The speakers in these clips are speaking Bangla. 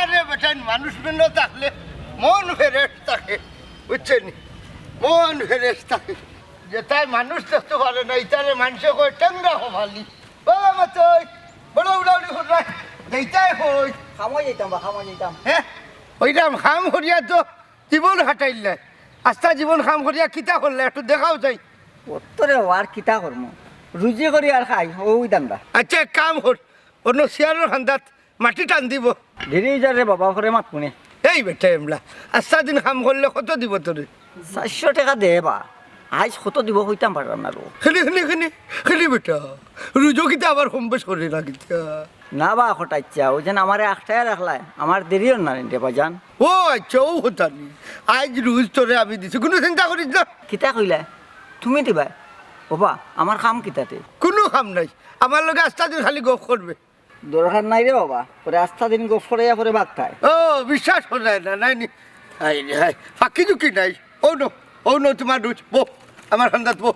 আরে বেটা মানুষ মেনে থাকলে মন ফেরেস থাকে বুঝছেন মন ফেরেস থাকে যে তাই মানুষ দেখতে পারে না ইতারে মানুষে কয় ট্যাংরা হবালি বাবা মাতই বড় উড়াউড়ি হরাই দেইতাই হই খামই যাইতাম বা খামই যাইতাম হ্যাঁ ওইটাম খাম করিয়া তো জীবন হাঁটাইলে আস্তা জীবন খাম করিয়া কিতা করলে একটু দেখাও যাই উত্তরে আর কিতা করমু রুজি করি আর খাই ওই দান্দা আচ্ছা এক কাম কর অন্য শিয়ারের খান্দাত মাটি টান দিব ধীরে যারে বাবা করে মাত শুনে এই বেটা এমলা আস্তা দিন খাম করলে কত দিব তোরে 400 টাকা দে বা আজ কত দিব কইতাম পারলাম না রো খেলি বেটা রুজো কিতা আবার কম বেশ করে না কিতা না বা হঠাচ্ছা ওই যেন আমার একটাই রাখলাই আমার দেরিও না রে বাজান ও আচ্ছা ও হতানি আজ রুজ তোরে আমি দিছি কোনো চিন্তা করিস না কিতা কইলা তুমি দিবা বাবা আমার কাম কিতাতে কোনো কাম নাই আমার লগে আস্তা দিন খালি গপ করবে দরকার নাই রে বাবা পরে আস্থা দিন গো ফড়াইয়া পরে ভাগ খায় ও বিশ্বাস করে না নাই নি আই রে হাই ফাঁকি ঝুঁকি নাই ও নো তোমার রুজ বো আমার খান্দাত বো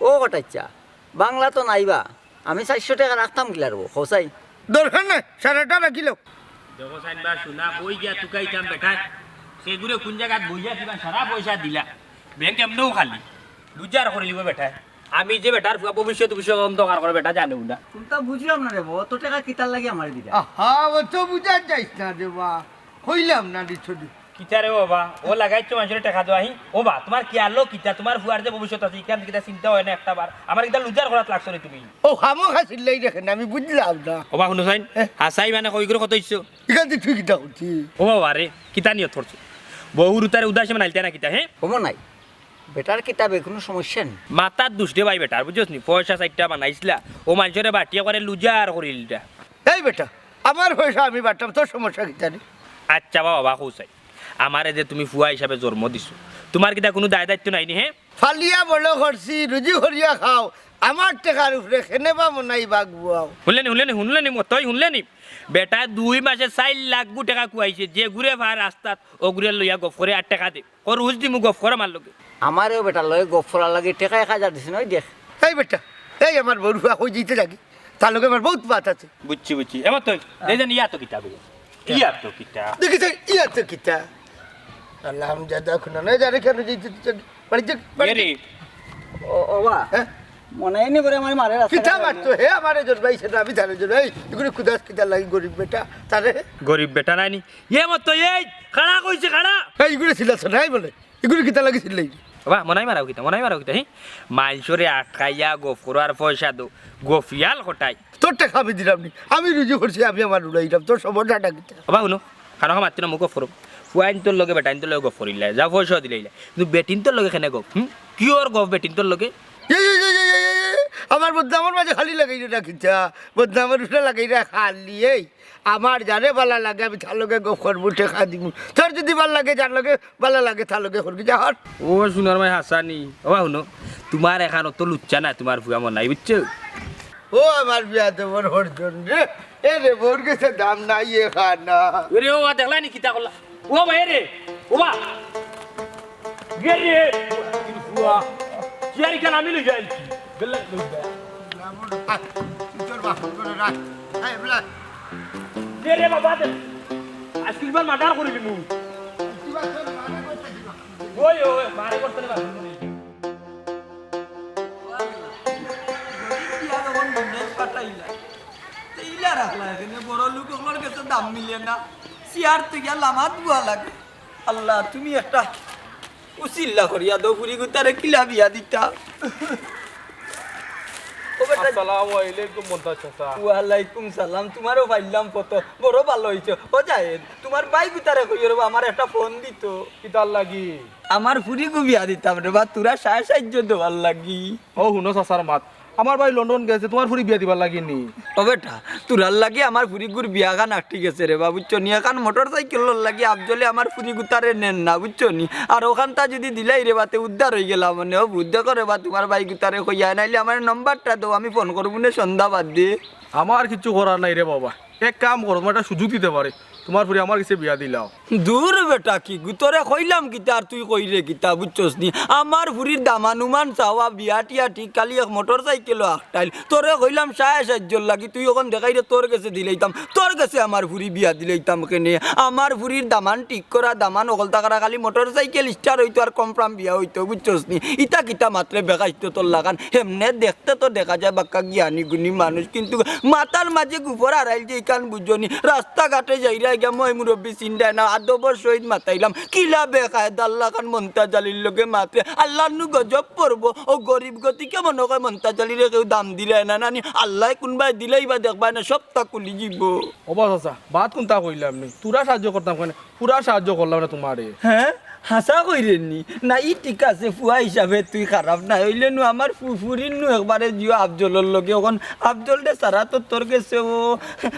ও হঠাচ্ছা বাংলা তো নাইবা আমি 400 টাকা রাখতাম কিলার বো হোসাই দরকার নাই সারাটা রাখিল দেখো সাইনবা শোনা কই গিয়া তুকাইতাম বেটা সেগুলো কোন জায়গায় বইয়া কিবা সারা পয়সা দিলা ব্যাংক এমনও খালি লুজার করে লিব বেটা আমি যে বেটার ভবিষ্যৎ অন্ধকার করে বেটা জানেও না কোনটা বুঝলাম না রে বো অত টাকা কিতার লাগে আমার দিদা আহা ও তো বুঝা যাইস না রে বা হইলাম না রে ছবি কিতারে বাবা ও লাগাইছো মানুষের টাকা দেওয়া হি ও বা তোমার কি আলো কিতা তোমার ফুয়ার যে ভবিষ্যৎ আছে এখান থেকে চিন্তা হয় না একটা বার আমার কিতা লুজার করাত লাগছো রে তুমি ও খামো খাসিলেই দেখেন আমি বুঝলাম না ও বা শুনো সাইন হাসাই মানে কই করে কত ইচ্ছো এখান থেকে তুই কিতা করছি ও বাবা রে কিতা নিয়ত করছো বহুর উতারে উদাসে মানাইতে না কিতা হ্যাঁ কমো নাই বেটার কিতাবে কোনো সমস্যা নেই মাতার দুষ দে ভাই বেটার বুঝছস নি পয়সা 60টা বানাইছিলা ও মানুষের বাটিয়া করে লুজার করিলটা এই বেটা আমার পয়সা আমি বাটতাম তোর সমস্যা কিতা রে আচ্ছা বাবা কৌসাই আমারে যে তুমি ফুয়া হিসাবে জন্ম দিছো তোমার কিটা কোনো দায় দায়িত্ব নাই নি হ্যাঁ ফালিয়া বড় করছি রুজি করিয়া খাও আমার টাকার উপরে খেনেবা মনাই বাগবুয়াও শুনলেনি মতই শুনলেনি বেটা 2 মাসে 4 লাখ টাকা কুয়াইছে যে ঘুরে ভাই রাস্তাত ও ঘুরে লইয়া গফ করে 8 টাকা দে ও রুজ দিমু গফ করে মার লগে আমারও বেটা লয় গফরা লাগে টাকা 1000 দিছ নই দেখ এই বেটা এই আমার বড়ুয়া কই দিতে লাগি তার লগে আমার বহুত বাত আছে বুঝছি এমন তো এই যে ইয়া তো কিতাব দেখি ইয়া তো কিতা আল্লাহ হাম জাদা খুনা না জারে কেন যাইতে বাড়ি রে ও বা হ্যাঁ মনে নি করে আমার মারে রাস্তা কিতা মারতো হে আমারে জোর ভাই সেটা আমি জানি জোর এই এগুলো কুদাস কিতা লাগি গরিব বেটা তারে গরিব বেটা নাই নি এমন তো এই খাড়া কইছে খাড়া এইগুলো ছিল নাই বলে এগুলো কিতা লাগিছিল বাবা মনাই মারাও কিতা হি মাইলসরে আটকাইয়া গফরার পয়সা দো গফিয়াল হটাই তোর টাকা আমি দিলাম নি আমি রুজি করছি আমি আমার উড়াইলাম তোর সমস্যাটা কিতা বাবা শুনো খানা মাতি না মোক গফরম ফুয়াইন তোর লগে বেটাইন তোর লগে গফ করিলা যা পয়সা দিলাইলা কিন্তু বেটিন তোর লগে কেনে গফ কিওর গফ বেটিন তোর লগে আমার বদনামের মাঝে খালি লাগাই রাখিছা বদনামের উঠে লাগাই খালি এই আমার যারে বালা লাগে আমি তার লগে গপ করবো টেকা দিব তোর যদি ভাল লাগে যার লগে বালা লাগে তার লগে করবি যা হট ও শুনার মাই হাসানি বাবা শুনো তোমার এখান তো লুচ্চা না তোমার ফুয়া মনাই বুঝছো ও আমার বিয়া তোমার হরজন রে এ রে বোর গেছে দাম নাই এখানা রে ও দেখলা নি কিতা করলা ও ভাই রে ও বা গে রে ফুয়া চিয়ারি কেন আমি লই যাই গেল লই যা তোর বাপ করে রাখ এই বলা রে রে বাবা দে আজকিবার মার্ডার করে দিমু ওই মারে করতে না দাম মিলে না চেয়ার তো গিয়া লামাত বুয়া লাগে আল্লাহ তুমি একটা উচিল্লা করিয়া দো পুরি গুতারে কিলা বিয়া দিতা আসসালামু আলাইকুম মন্তাজ চাচা ওয়ালাইকুম সালাম তোমারও পাইলাম কত বড় ভালো হইছো ও জাহেদ তোমার ভাই গুতারে কইরো আমার একটা ফোন দিত কিতার লাগি আমার পুরি গু বিয়া দিতাম রে বা তোরা সাহায্য দেওয়ার লাগি ও হুনো চাচার মাত আমার ভাই লন্ডন গেছে তোমার ফুরি বিয়া দিবার লাগিনি ও বেটা তোরার লাগি আমার ফুরি গুর বিয়া গান আটটি গেছে রে বা বুঝছো নি এখন মোটর সাইকেলের লাগি আফজলে আমার ফুরি গুতারে নেন না বুঝছো নি আর ওখানটা যদি দিলাই রে বাতে উদ্ধার হয়ে গেলাম মানে ও বুদ্ধ করে বা তোমার ভাই গুতারে কইয়া নাইলে আমার নম্বরটা দাও আমি ফোন করবো না সন্ধ্যা বাদ দিয়ে আমার কিছু করার নাই রে বাবা এক কাম করো তোমার একটা সুযোগ দিতে পারে তোমার ফুরি আমার কাছে বিয়া দিলাও দূর বেটা কি তোরে কইলাম কিতা আর তুই কইরে কিতা বুঝছস নি আমার ফুরির দামানুমান চাওয়া বিয়া টিয়া ঠিক কালি এক মোটর সাইকেল আখটাইল তোরে কইলাম 7.5 লাগি তুই ওখান দেখাই রে তোর কাছে দিলাইতাম তোর কাছে আমার ফুরি বিয়া দিলাইতাম কেনে আমার ফুরির দামান ঠিক করা দামান অকল টাকা খালি মোটর সাইকেল স্টার হইতো আর কনফার্ম বিয়া হইতো বুঝছস নি ইটা কিতা মাত্রে বেকাইতো তোর লাগান হেমনে দেখতে তো দেখা যায় বাক্কা জ্ঞানী গুণী মানুষ কিন্তু মাথার মাঝে গুফর হারাইল যে ইকান বুঝনি রাস্তাঘাটে যাইরা গিয়া মই মুরব্বী চিন্তায় না আদবর সহিত মাতাইলাম কিলা বেকায় আল্লাহ খান মন্তাজ আলীর লগে মাত্রে আল্লাহ নু গজব পড়বো ও গরিব গতিকে মনে হয় মন্তাজ আলীরে কেউ দাম দিলে না নানি আল্লাহ কোনবাই দিলেই বা দেখবাই না সবটা কুলি যাব অবাস আচ্ছা বাদ কোনটা কইলাম নি তোরা সাহায্য করতাম কেন পুরা সাহায্য করলাম না তোমারে হ্যাঁ হাসা কইরেননি না ই ঠিক আছে ফুয়া হিসাবে তুই খারাপ না হইলে নু আমার ফুফুরির নু একবারে জিও আফজলের লগে ওখান আফজল দে সারা তো তোর গেছে ও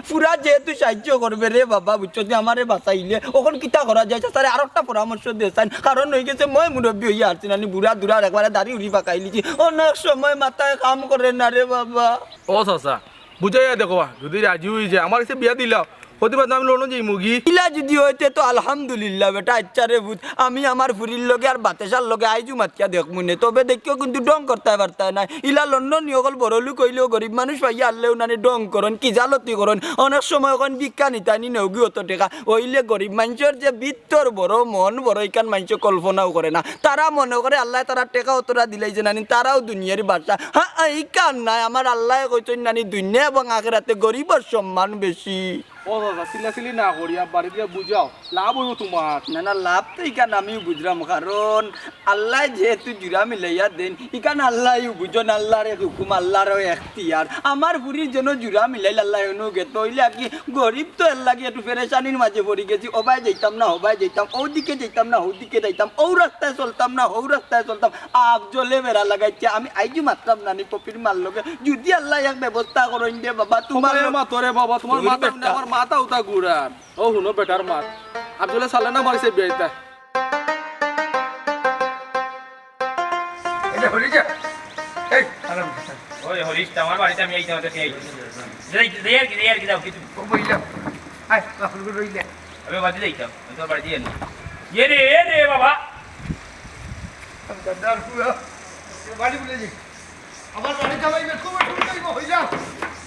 ফুরা যেহেতু সাহায্য করবে রে বাবা বুঝছো যে আমারে বাঁচাইলে ওখান কিতা করা যায় তারে আর একটা পরামর্শ দিয়েছেন কারণ হয়ে গেছে মই মুরব্বী হইয়া আসছি নানি বুড়া দুরার একবারে দাড়ি উড়ি পাকাই লিছি অনেক সময় মাথায় কাম করে না রে বাবা ও চাচা বুঝাইয়া দেখো যদি রাজি হয়ে যায় আমার কাছে বিয়া দিলাও হতে পারে আমি লড়ন যাই মুগি ইলা যদি হইতে তো আলহামদুলিল্লাহ বেটা আচ্ছা রে বুঝ আমি আমার ফুরির লগে আর বাতেশার লগে আইজু মাতিয়া দেখমু নে তবে দেখিও কিন্তু ডং করতে পারতাই না ইলা লন্ডন নিয়কল বড় লোক হইলেও গরিব মানুষ পাইয়া আনলেও নানি ডং করন কি জালতি করন অনেক সময় এখন বিজ্ঞা নিতানি নেওগি অত টেকা হইলে গরিব মানুষের যে বিত্তর বড় মন বড় ইকান মানুষ কল্পনাও করে না তারা মনে করে আল্লাহ তারা টেকা অতরা দিলাই যে নানি তারাও দুনিয়ার বাদশা হ্যাঁ ইকান নাই আমার আল্লাহ কইছেন নানি দুনিয়া এবং আখেরাতে গরিবের সম্মান বেশি ও দাদা সিলাসিলি না করিয়া বাড়ি দিয়ে বুঝাও লাভ হইব তোমার না না লাভ তো ইকান আমিও বুঝলাম কারণ আল্লাহ যেহেতু জুড়া মিলাইয়া দেন ইকান আল্লাহ বুঝন আল্লাহর হুকুম আল্লাহর এখতিয়ার আমার বুড়ির জন্য জুড়া মিলাইল আল্লাহ এনু গেত হইলে কি গরিব তো এর লাগে একটু ফেরেশানির মাঝে পড়ে গেছি ওবাই যাইতাম না ওবাই যাইতাম ওদিকে যাইতাম না ওদিকে যাইতাম ও রাস্তায় চলতাম না ও রাস্তায় চলতাম আফজলে বেড়া লাগাইছে আমি আইজু মাত্রাম নানি পপির মার লগে যদি আল্লাহ এক ব্যবস্থা করেন দে বাবা তোমার মা তোরে বাবা তোমার মাথা আমার মাথা উতা গুড়ান ও হুনো বেটার মাত আব্দুল্লাহ সাল্লাহ না মারিছে বিয়াইতা এটা হরি যা এই আরাম ওই হরিশ আমার বাড়িতে আমি আইতে হতে আইতে দেয়ার কি দাও কিছু ও বইলা আই কাপড় গুলো রইলা আমি বাড়ি যাইতাম আমি তোর বাড়ি দিয়ে নি রে বাবা আমি দাদার পুরো বাড়ি বলে জি আমার বাড়ি যাবাই না খুব খুব হইলা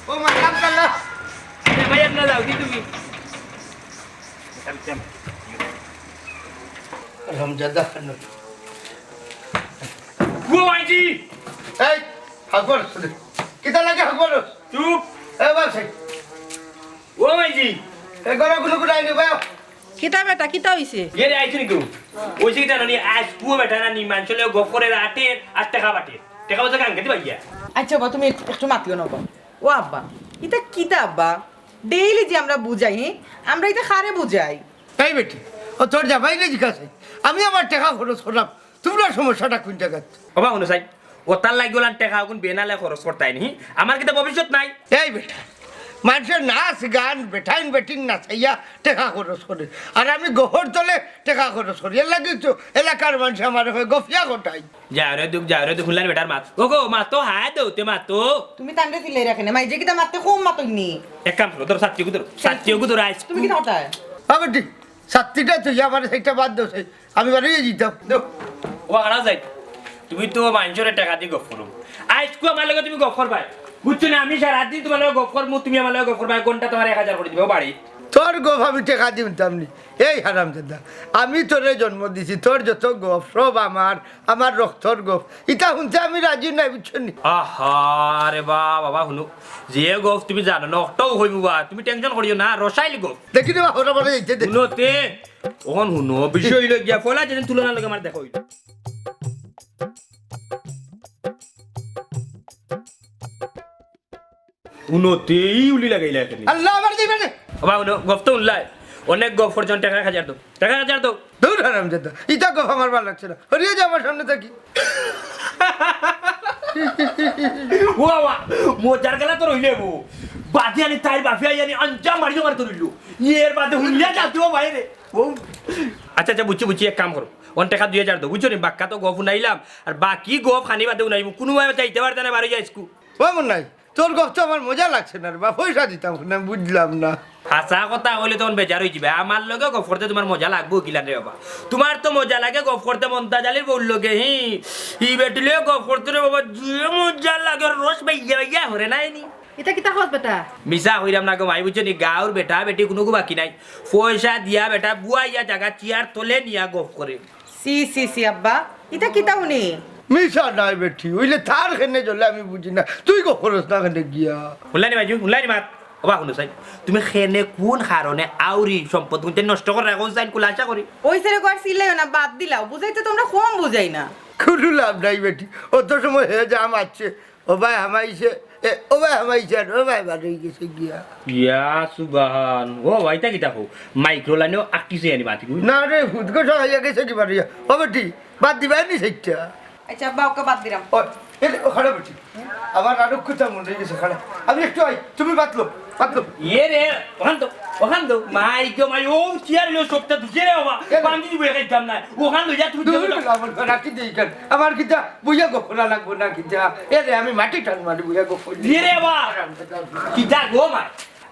ও মালাম কাল্লা ভাইয়া না দাও কি তুমি রমজাদা খান ও মাইজি এই হাকবর শুনে কিতা লাগে হাকবর চুপ এ বাসাই ও মাইজি এ গরা গুলো গুলো আইনি ভাই কিতা বেটা কিতা হইছে রে আইছি নি ওই সিটা নানি আজ পুরো বেটা নানি মানছলে গফরে রাতে আর টাকা বাটে টাকা বলতে কান খেতে ভাইয়া আচ্ছা বা তুমি একটু মাতিও না ও আব্বা এটা কিতা আব্বা ডেইলি যে আমরা বুঝাই আমরা এটা খারে বুঝাই এই বেটি ও তোর যাবাই না জিজ্ঞাসা আমি আমার টাকা খরচ করলাম তোমরা সমস্যাটা কোন জায়গায় বাবা অনু সাই ও তার লাগিওলান টাকা কোন বেনালে খরচ করতাই নি আমার কি তো ভবিষ্যৎ নাই এই বেটা মানুষের নাচ গান বেঠাইন বেটিন নাচাইয়া টেকা খরচ করে আর আমি গোহর তলে টেকা খরচ করি এর লাগে তো এলাকার মানুষ আমার হয়ে গফিয়া গোটাই যাও রে দুঃখ খুললার বেটার মাত ও গো মা তো হায় দৌতে মা তো তুমি তান্ডে ফিলে রাখে না মাই যে কিতা মারতে কম মাতইনি এক কাম করো তোর সাথী গুদর আইস তুমি কিতা হতায় হবে ঠিক সাতটিটা তুই আমার সেইটা বাদ দোষ আমি বাড়িয়ে যেতাম ও আড়া যাই তুমি তো মানুষের টাকা দিয়ে গফ করো আজকে আমার লগে তুমি গফ করবাই বুঝছো না আমি সারাদিন তোমার লগে গফ করবো তুমি আমার লগে গফ করবাই কোনটা তোমার 1000 করে দিবে বাড়ি তোর গপ আমি টেকা দিতাম নি এই হারাম দাদা আমি তোরে জন্ম দিছি তোর যত গপ সব আমার রক্তর গপ ইটা শুনতে আমি রাজি নাই বুঝছো নি আহা রে বাবা শুনো যে গফ তুমি জানো না অটাও হইব বা তুমি টেনশন করিও না রসাইল গফ দেখি দেবা ওরা বলে যাইতে দে শুনোতে ওহন শুনো বিষয় হইল গিয়া ফলা যেন তুলনা লগে আমার দেখো হইল শুনোতেই উলি লাগাইলা এখানে আল্লাহ আমার দিবে না বাবা শুনো গফ তো উল্লাই অনেক গফ পর্যন্ত টাকা 1000 দাও টাকা 1000 দাও দূর হারাম দাদা ইটা গপ আমার ভালো লাগছে না হরিয়ে যা আমার সামনে থাকি ওয়া মোজার গলা তো রইলে বো বাদি আনি তাই বাফিয়া আনি আঞ্জা মারিও মার তো রইলো এর বাদে হুল্লা যাতিও বাইরে ও আচ্ছা বুঝছি এক কাম করো অন টাকা 2000 দাও বুঝছো নি বাক্কা তো গফ নাইলাম আর বাকি গফ খানি বাদে উনাইব কোনো ভাবে চাইতে পারতা না বাড়ি যাইছকু ও মন নাই তোর গপ তো আমার মজা লাগছে না রে বা পয়সা দিতাম না বুঝলাম না হাসা কথা হইলে তখন বেজার হয়ে যাবে আমার লগে গপ করতে তোমার মজা লাগবো কিলান রে বাবা তোমার তো মজা লাগে গপ করতে মন্তাজ আলীর বউর লগে হি বেটিলে গপ করতে রে বাবা যে মজা লাগে রস ভাইয়া ভাইয়া হরে নাই নি এটা কিতা হস বেটা মিশা হইরাম না গো মাই বুঝছো নি গাঁর বেটা বেটি কোনো বাকি নাই পয়সা দিয়া বেটা বুয়াইয়া জায়গা চেয়ার তোলে নিয়া গপ করে সি সি সি আব্বা এটা কিতা উনি মিশা নাই বেঠি ওইলে তার খেনে চলে আমি বুঝি না তুই গো খরচ না খেনে গিয়া হুলানি বাজু হুলানি মাত ওবা শুনো চাই তুমি খেনে কোন কারণে আউরি সম্পদ গুনতে নষ্ট করে রাখো চাই কুলাসা করি ওই সেরে কর সিলাই না বাদ দিলাও বুঝাইতে তোমরা কম বুঝাই না কোনো লাভ নাই বেটি অত সময় হয়ে যা আমাচ্ছে ও ভাই আমাইছে ও ভাই আমাইছে ও ভাই বাড়ি গেছে গিয়া ইয়া সুবহান ও ভাইটা কিটা হো মাইক্রো লাইনেও আটকিছে আনি বাতি না রে হুদকো হয়ে গেছে কি বাড়ি ও বেটি বাদ দিবাই নি সেইটা আচ্ছা আব্বা ওকে বাদ দিলাম ও খাড়া বেটি আমার আরো কোথা মনে হয়ে গেছে খাড়া আমি একটু আই তুমি বাতলো ইয়ে রে ওখান তো মাই গো মাই ও চেয়ার লো সবটা দুজে রে বাবা বাঙ্গি দিবে খাইতাম না ওখান তো যা তুমি রাখি দিই কেন আমার কিতা বুঝা গোফরা লাগবো না কিতা রে আমি মাটি টান মারি বুঝা গোফর ইয়ে রে বাবা কিটা গো মাই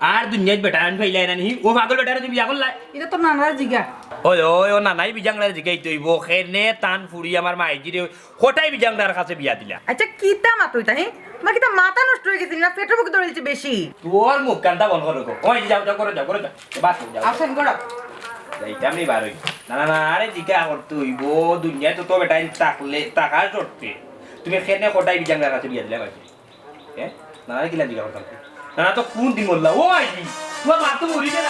আর দুনিয়াত বেটা আন ফাইলাই না নি ও পাগল বেটা তুমি বিয়া করলা এটা তো নানার জিগা ওই ও না নাই বিজাংলার জিগাই তৈব খেনে টান ফুড়ি আমার মাইজিরে কোটাই বিজাংলার কাছে বিয়া দিলা আচ্ছা কিতা মাত হইতা হে তোমার কিতা মাথা নষ্ট হয়ে গেছে না পেটের বুকে ধরেছে বেশি তোর মুখ কান্তা বন্ধ করো ওই যাও করো যাও বাস যাও আসেন গড়া যাইতাম নি বারই না আরে জিগা করতে হইব দুনিয়ায় তো বেটা তাকলে টাকা জড়তে তুমি খেনে কোটাই বিজাংলার কাছে বিয়া দিলা কইছে হ্যাঁ না কিলা জিগা করতাম না তো কোন দিন বললা ও আইজি তোমার মা তো মরি গেল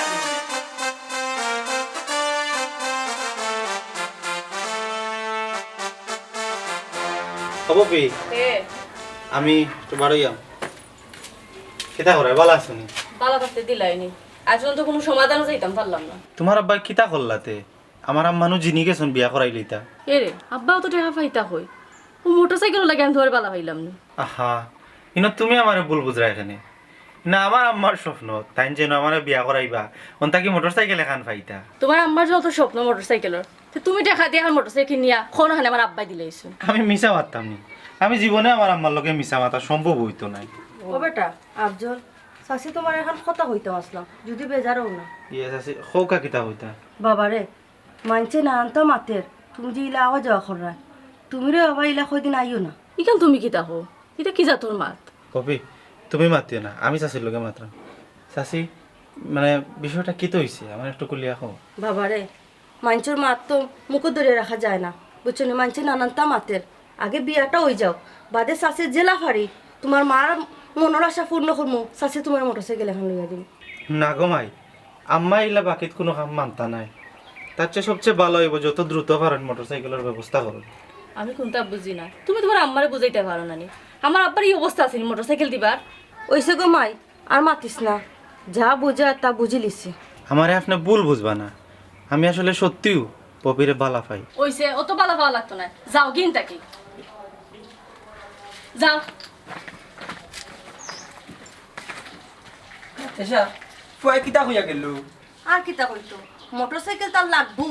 খবর আমি তো বাড়াইয়াম কিতা করে ভালো আছেনি বালা থাকতে দিলাইনি আজ পর্যন্ত কোনো সমাধানও চাইতাম পারলাম না তোমার আব্বা কিতা করলাতে আমার আম্মানু জিনি গেছন বিয়া করাইলিতা এরে আব্বাও তো টেহা ফাইতা হই ও মোটরসাইকেল লাগে আমি ধরে বালা পাইলাম না আহা ইনো তুমি আমারে ভুল বুঝরা এখানে না আমার আম্মার স্বপ্ন তাই যেন আমারে বিয়া করাইবা অন্তা কি মোটরসাইকেল এখান পাইতা তোমার আম্মার যত স্বপ্ন মোটরসাইকেলের তো তুমি দেখা দিয়ে আর মোটরসাইকেল নিয়া কোন হানে আমার আব্বাই দিলাইছো আমি মিছা মারতাম নি আমি জীবনে আমার আম্মার লগে মিছা মাতা সম্ভব হইতো নাই ও বেটা আফজল সাসি তোমার এখন কথা হইতে আসলাম যদি বেজারও না ইয়ে আছে হৌকা কিতা হইতা বাবারে মানছে না আনতা মাতের তুমি যে ইলা আওয়াজ যাওয়া করা তুমি রে বাবা ইলা কয়দিন আইও না ইখান তুমি কি তাহো এটা কি যা তোর মাত কবি তুমি মাতিও না আমি চাষির লগে মাত্রাম চাষি মানে বিষয়টা কি তো হইছে আমার একটু কুলিয়া কও বাবারে মানছের মাত তো মুখ ধরে রাখা যায় না বুঝছো না মানছে নানানতা মাতের আগে বিয়াটা হয়ে যাও বাদে শাশির জেলা ফাড়ি তোমার মার মনের আশা পূর্ণ করবো শাশি তোমার মোটরসাইকেল এখন লইয়া দিন না গো মাই আম্মা ইলা বাকিত কোনো কাম মানতা নাই তার চেয়ে সবচেয়ে ভালো হইব যত দ্রুত পারেন মোটরসাইকেলের ব্যবস্থা করুন আমি কোনটা বুঝি না তুমি তোমার আম্মারে বুঝাইতে পারো না নি আমার আব্বার এই অবস্থা আছে মোটরসাইকেল দিবার ওইসে গো মাই আর মাতিস না যা বুঝা তা বুঝি লিছি আমারে আপনি ভুল বুঝবা না আমি আসলে সত্যিও পপিরে বালা পাই ওইসে অত বালা পাওয়া লাগতো না যাও গিন তাকি যাও এসা ফুয়াই কিতা হইয়া গেল আর কিতা কইতো মোটরসাইকেল তার লাগবো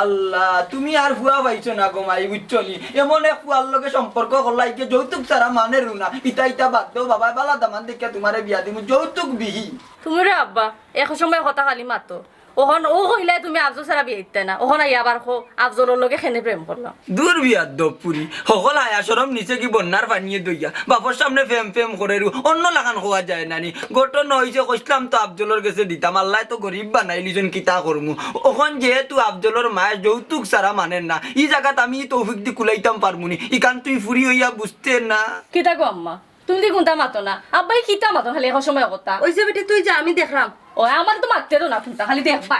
আল্লাহ তুমি আর ফুয়া পাইছো না গো মাই বুঝছো নি এমন এক ফুয়ার লগে সম্পর্ক করলাই যে যৌতুক ছাড়া মানে রুনা ইটা ইটা বাদ দেও বাবা বালা দামান দেখে তোমারে বিয়া দিমু যৌতুক বিহি তুমি রে আব্বা এক সময় কথা খালি মাতো ওহন ও কইলাই তুমি আফজল সারা বিয়ে দিতে না ওহন আই আবার খো আফজলের লগে খেনে প্রেম করলাম দূর বিয়ার দপুরি সকল আয়া সরম নিচে কি বন্যার পানিয়ে দইয়া বাপর সামনে ফেম ফেম করে অন্য লাগান খোয়া যায় নানি ঘটনা হইছে কইলাম তো আফজলের কাছে দিতাম আল্লাহ তো গরিব বানাইলিজন কিতা করমু ওখন যেহেতু আফজলের মায়ের যৌতুক সারা মানেন না ই জায়গাত আমি তৌফিক দি কুলাইতাম পারমুনি ইকান তুই ফুরি হইয়া বুঝতে না কিতা গো আম্মা তুমি দি কোনটা মাতো না আব্বাই কিতা মাতো খালি এক সময় কথা ওইসে বেটি তুই যা আমি দেখলাম ও আমার তো মারতে তো না কোনটা খালি দেখবা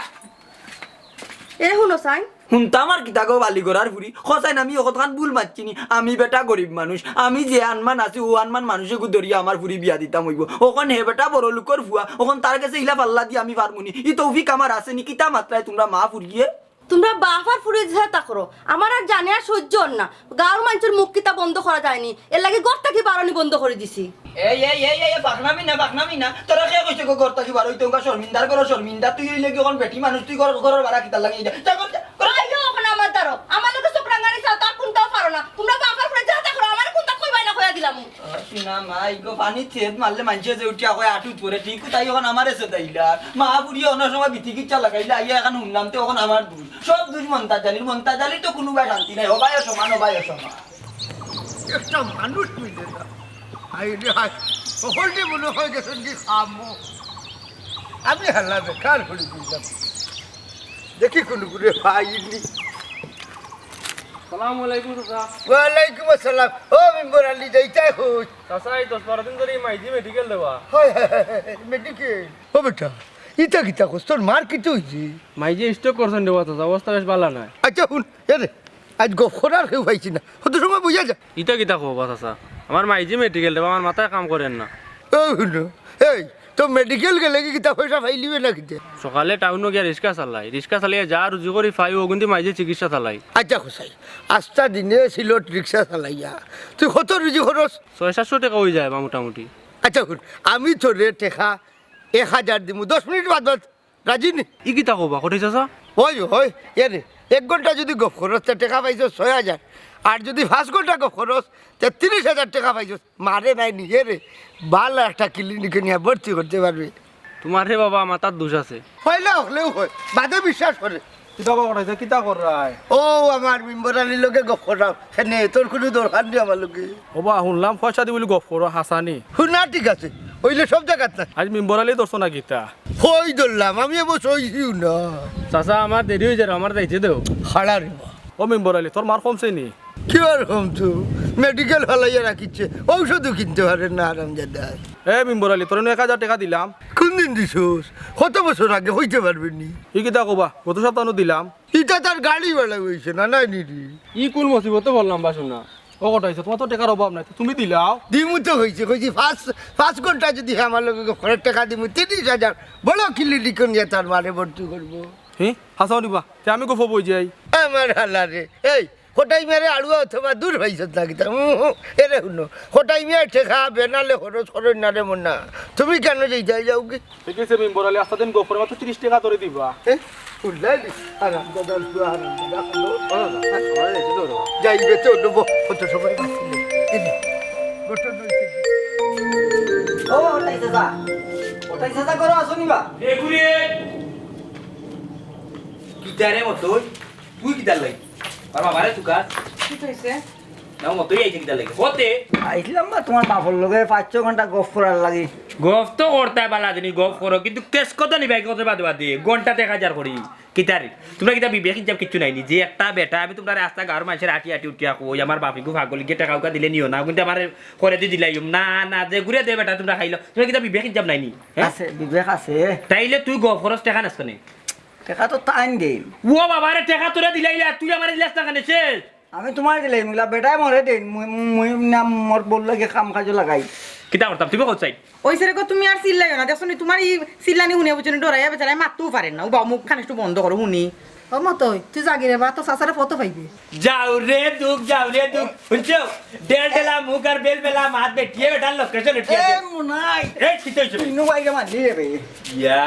এ শুনো সাই শুনতা আমার কিতা গো বালি করার ফুরি সচাই না আমি অকতখান ভুল মারছিনি আমি বেটা গরিব মানুষ আমি যে আনমান আছি ও আনমান মানুষে ধরিয়া আমার ফুরি বিয়া দিতাম হইব ওখন হে বেটা বড় লোকর ফুয়া ওখন তার কাছে ইলা পাল্লা দিয়ে আমি পারমুনি ই তৌফিক আমার আছে নি কিতা মাত্রায় তোমরা মা ফুরিয়ে তোমরা বাফার ফুরে ঝেতা করো আমার আর জানে আর সহ্য হন না গাঁর মানুষের মুখ কিতা বন্ধ করা যায়নি এর লাগে গড়টা কি বারণি বন্ধ করে দিছি এই বাকনামি না তোরা কে কইছে গো গর্তা কি বারই তোঙ্কা শর্মিন্দার করো শর্মিন্দা তুই হইলে কি কোন বেটি মানুষ তুই ঘরের বাড়া কিতা লাগি যা আইও ওখানে আমার দ্বারো আমার লোকে চোখ রাঙানি চাও তার কোনটাও পারো না তোমরা বাফার ফুরে ঝেতা করো আমার কোনটা কইবাই না কইয়া দিলাম না মা ইগো পানি থেত মারলে মানুষে যে উঠিয়া কয় আটু পরে ঠিক তাই এখন আমার এসে তাইলা মা বুড়ি অন্য সময় বিথি কিচ্ছা লাগাইলে আইয়া এখন শুনলাম তো এখন আমার দূর সব দূর মন্তা জালির তো কোনো শান্তি নাই হবাইও সমান একটা মানুষ মিলে না হাই রে হাই সকলটি মনে হয় গেছেন কি খামো আমি হাল্লা বেকার করে দিলাম দেখি কোনো করে পাইনি সালাম আলাইকুম চাচা ওয়ালাইকুম আসসালাম ও মেম্বার আলী যাইতাই হই চাচা এই 10-12 দিন ধরে মাইজি মেডিকেল দেওয়া হয় মেডিকেল ও বেটা ইটা কিতা কস তোর মার কিছু হয়েছে মাইজি স্টক করছেন দেওয়া চাচা অবস্থা বেশ ভালো নয় আচ্ছা শুন রে আজ গপ করার কেউ পাইছি না কত সময় বুঝা যা ইটা কিতা কবা চাচা আমার মাইজি মেডিকেল দেওয়া আমার মাথায় কাম করেন না ও শুনো এই তো মেডিকেল গেলে কি কিতা পয়সা পাইলিবে না কিতা সকালে টাউনে গিয়ে রিক্সা চালিয়ে যা রুজি করি ফাই ও কিন্তু মাইজি চিকিৎসা চালাই আচ্ছা খোসাই আস্তা দিনে সিলট রিক্সা চালাইয়া তুই কত রুজি খরচ 600-700 টাকা হয়ে যায় বা মোটামুটি আচ্ছা শুন আমি তোরে টেকা 1000 দিমু 10 মিনিট বাদ রাজি নি ই কিতা কবা কটি চাচা হয় এরে 1 ঘন্টা যদি গপ খরচ তে টাকা পাইছ 6000 আর যদি 5 ঘন্টা গপ খরচ তে 30000 টাকা পাইছ মারে নাই নিজে রে ভালো একটা ক্লিনিকে নিয়ে ভর্তি করতে পারবি তোমার হে বাবা মাথার দোষ আছে হইলে হলেও হয় বাদে বিশ্বাস করে কিতা করাইছে কিতা করাই ও আমার মেম্বরানির লোকে গপ করাও সেনে তোর কোনো দরকার নেই আমার লোকে ওবা শুনলাম পয়সা দি বলি গপ করো হাসানি শুনা ঠিক আছে হইলে সব জায়গাত না আজ মেম্বার আলী দর্শন না গীতা হই ধরলাম আমি এবার সইছিও না চাচা আমার দেরি হয়ে যায় আমার যাইতে দেও খাড়া রে ও মেম্বার আলী তোর মার কমছে নি কি আর কম তো মেডিকেল হলাইয়া রাখিচ্ছে ঔষধও কিনতে পারেন না আরামজাদা এ মেম্বার আলী তোর 1000 টাকা দিলাম কোন দিন দিছোস কত বছর আগে হইতে পারবেন নি ই কিতা কবা গত সপ্তাহ দিলাম ইটা তার গাড়ি বেলা হয়েছে না নাই নিদি ই কোন মুসিবতে বললাম বাসুন না ও কটাইছে তোমার তো টাকার অভাব নাই তুমি দিলাও দিমু তো হয়েছে কইছি 5 ঘন্টা যদি আমার লোক ঘরের টাকা দিমু 30,000 বড় ক্লিনিক নিয়ে তার মারে ভর্তি করবো হি হাসাও দিবা তে আমি গফ বই যাই আমার হালারে এই কোটাই মেরে আড়ুয়া অথবা দূর হয়েছে থাকি এরে শুনো কোটাই মেয়ে ঠেকা বেনালে খরচ করে না রে মন না তুমি কেন যাই যাও কি ঠিক আছে মেম্বার আলী আস্তা দিন গফর মাত্র 30 টাকা ধরে দিবা উল্লাইলি আরাম দাদা আরাম দাদা যাইবে তো নেবো কত সময় ও ওটাই চাচা করো আসনি বা এগুরে কিতারে মতো তুই কিতার লাগি আর বাবারে তুকা কি হইছে নাও মতই আইছে কিতার লাগি হতে আইছিলাম বা তোমার বাপর লগে 5-6 ঘন্টা গপ করার লাগি গফ তো করতে পালা জানি গফ করো কিন্তু কেস কত নিবাই কত বাদ ঘন্টা 1000 করি কিতারে তোমরা কিতা বিবেক হিসাব কিছু নাই নি যে একটা বেটা আমি তোমরা রাস্তা গাঁর মানুষের আটি উঠিয়া কই আমার বাপিকু ভাগলি গে টাকা উকা দিলে নিও না কিন্তু আমার করে দি দিলাইম না যে ঘুরে দে বেটা তোমরা খাইলো তোমরা কিতা বিবেক হিসাব নাই নি আছে বিবেক আছে তাইলে তুই গফ খরচ টাকা নাস কনে টাকা তো টাইম দেই ও বাবারে টাকা তোরা দিলাইলা তুই আমার দিলাস টাকা নেছে আমি তোমার দিলাই মিলা বেটাই মরে দেই মুই নাম মোর বললে গে কাম কাজ লাগাই কিতা করতাম তুমি কোথায় ওই সেরকম তুমি আর চিল্লাইও না দেখছো নি তোমার এই চিল্লানি শুনে বুঝনি ডরাইয়া বেচারায় মারতেও পারেন না ও বা মুখ খান একটু বন্ধ করো শুনি ও মতই তুই জাগিরে বা তো সাসারে ফটো পাইবি যাও রে দুঃখ শুনছো ডেল ডেলা মুখ আর বেল বেলা হাত বেটিয়ে বেটার লোকেশন এটিয়ে এ মুনাই এই কিতে হইছে ইনো বাইরে মারলি রে ভাই ইয়া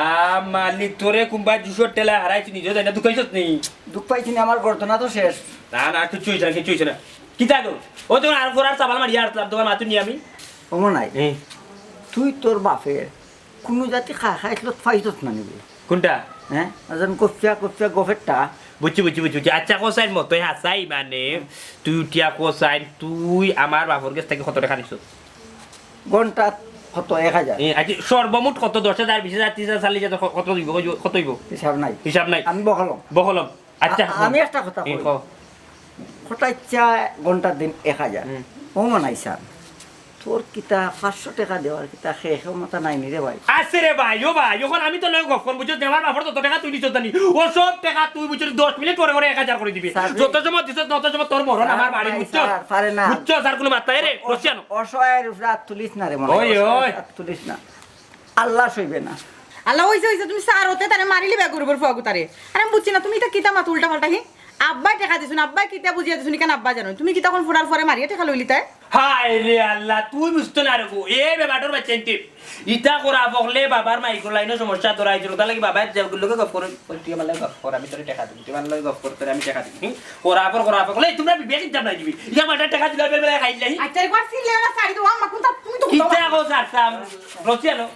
মালিক তোরে কুম্বা জুসর টেলা হারাইছি নিজে জানা তুই কইছস নি দুঃখ পাইছি না আমার ঘটনা তো শেষ না কিছু হইছে না কিতা গো ও তো আর ফোরার চাবাল মারি আর তোমার মাতু নি আমি ও নাই তুই তোর বাপের কোনো জাতি খাইছিল ফাইছত না নিবি কোনটা হ্যাঁ আজন কফিয়া গফেরটা বুঝছি আচ্ছা কোসাইন মতই হাসাই মানে তুই উঠিয়া কোসাইন তুই আমার বাপর কাছ থেকে কত টাকা নিছ ঘন্টা কত 1000 আচ্ছা সর্বমোট কত 10,000 20,000 30,000 40,000 কত দিব কত দিব হিসাব নাই আমি বকলম আচ্ছা আমি একটা কথা কই কটাইচা ঘন্টা দিন 1000 ও মানাইছা তোর কিতা 500 টাকা দেওয়ার কিতা শেষ মত নাই নি রে ভাই আছে রে ভাই ও ভাই যখন আমি তো লয় গফন বুঝছ দেওয়ার বাপর তত টাকা তুই দিছ জানি ও সব টাকা তুই বুঝছ 10 মিনিট পরে 1000 করে দিবি যত সময় দিছ তত সময় তোর মরণ আমার বাড়ি বুঝছ পারে না বুঝছ স্যার কোনো মাত্রা রে রসিয়ানো অসহায়ের রাত তুলিস না রে মনে ওই তুলিস না আল্লাহ সইবে না আল্লাহ হইছে তুমি সার হতে তারে মারিলি ব্যাগ করবার ফুয়াগু তারে আরে আমি বুঝছি না তুমি এটা কিতা মাত উল্টা পাল্টা হি আব্বাই টেকা দিছুন আব্বাই কিতা বুঝিয়া দিছুন কেন আব্বা জানো তুমি কিতা কোন ফোড়ার পরে মারিয়া টেকা লইলি তাই হায় রে আল্লাহ তুই বুঝতো না রেগো এ বেবাটোর বাচ্চা এনতে ইটা করা বকলে বাবার মাইক্রো লাইনে সমস্যা ধরাইছিল তাহলে কি বাবা যেগুলোকে গপ করে তুই আমার গপ কর আমি তোরে টাকা দিবি তুই আমার গপ করতে আমি টাকা দিবি করা বকলে তোমরা বিবেক জাম নাই দিবি ইয়া মাটা টাকা দিলা বেলা খাইলাই আচ্ছা একবার সিলে না সাইড দাও আম্মা কোন তুমি তো কিটা গো সারতাম রচিয়ানো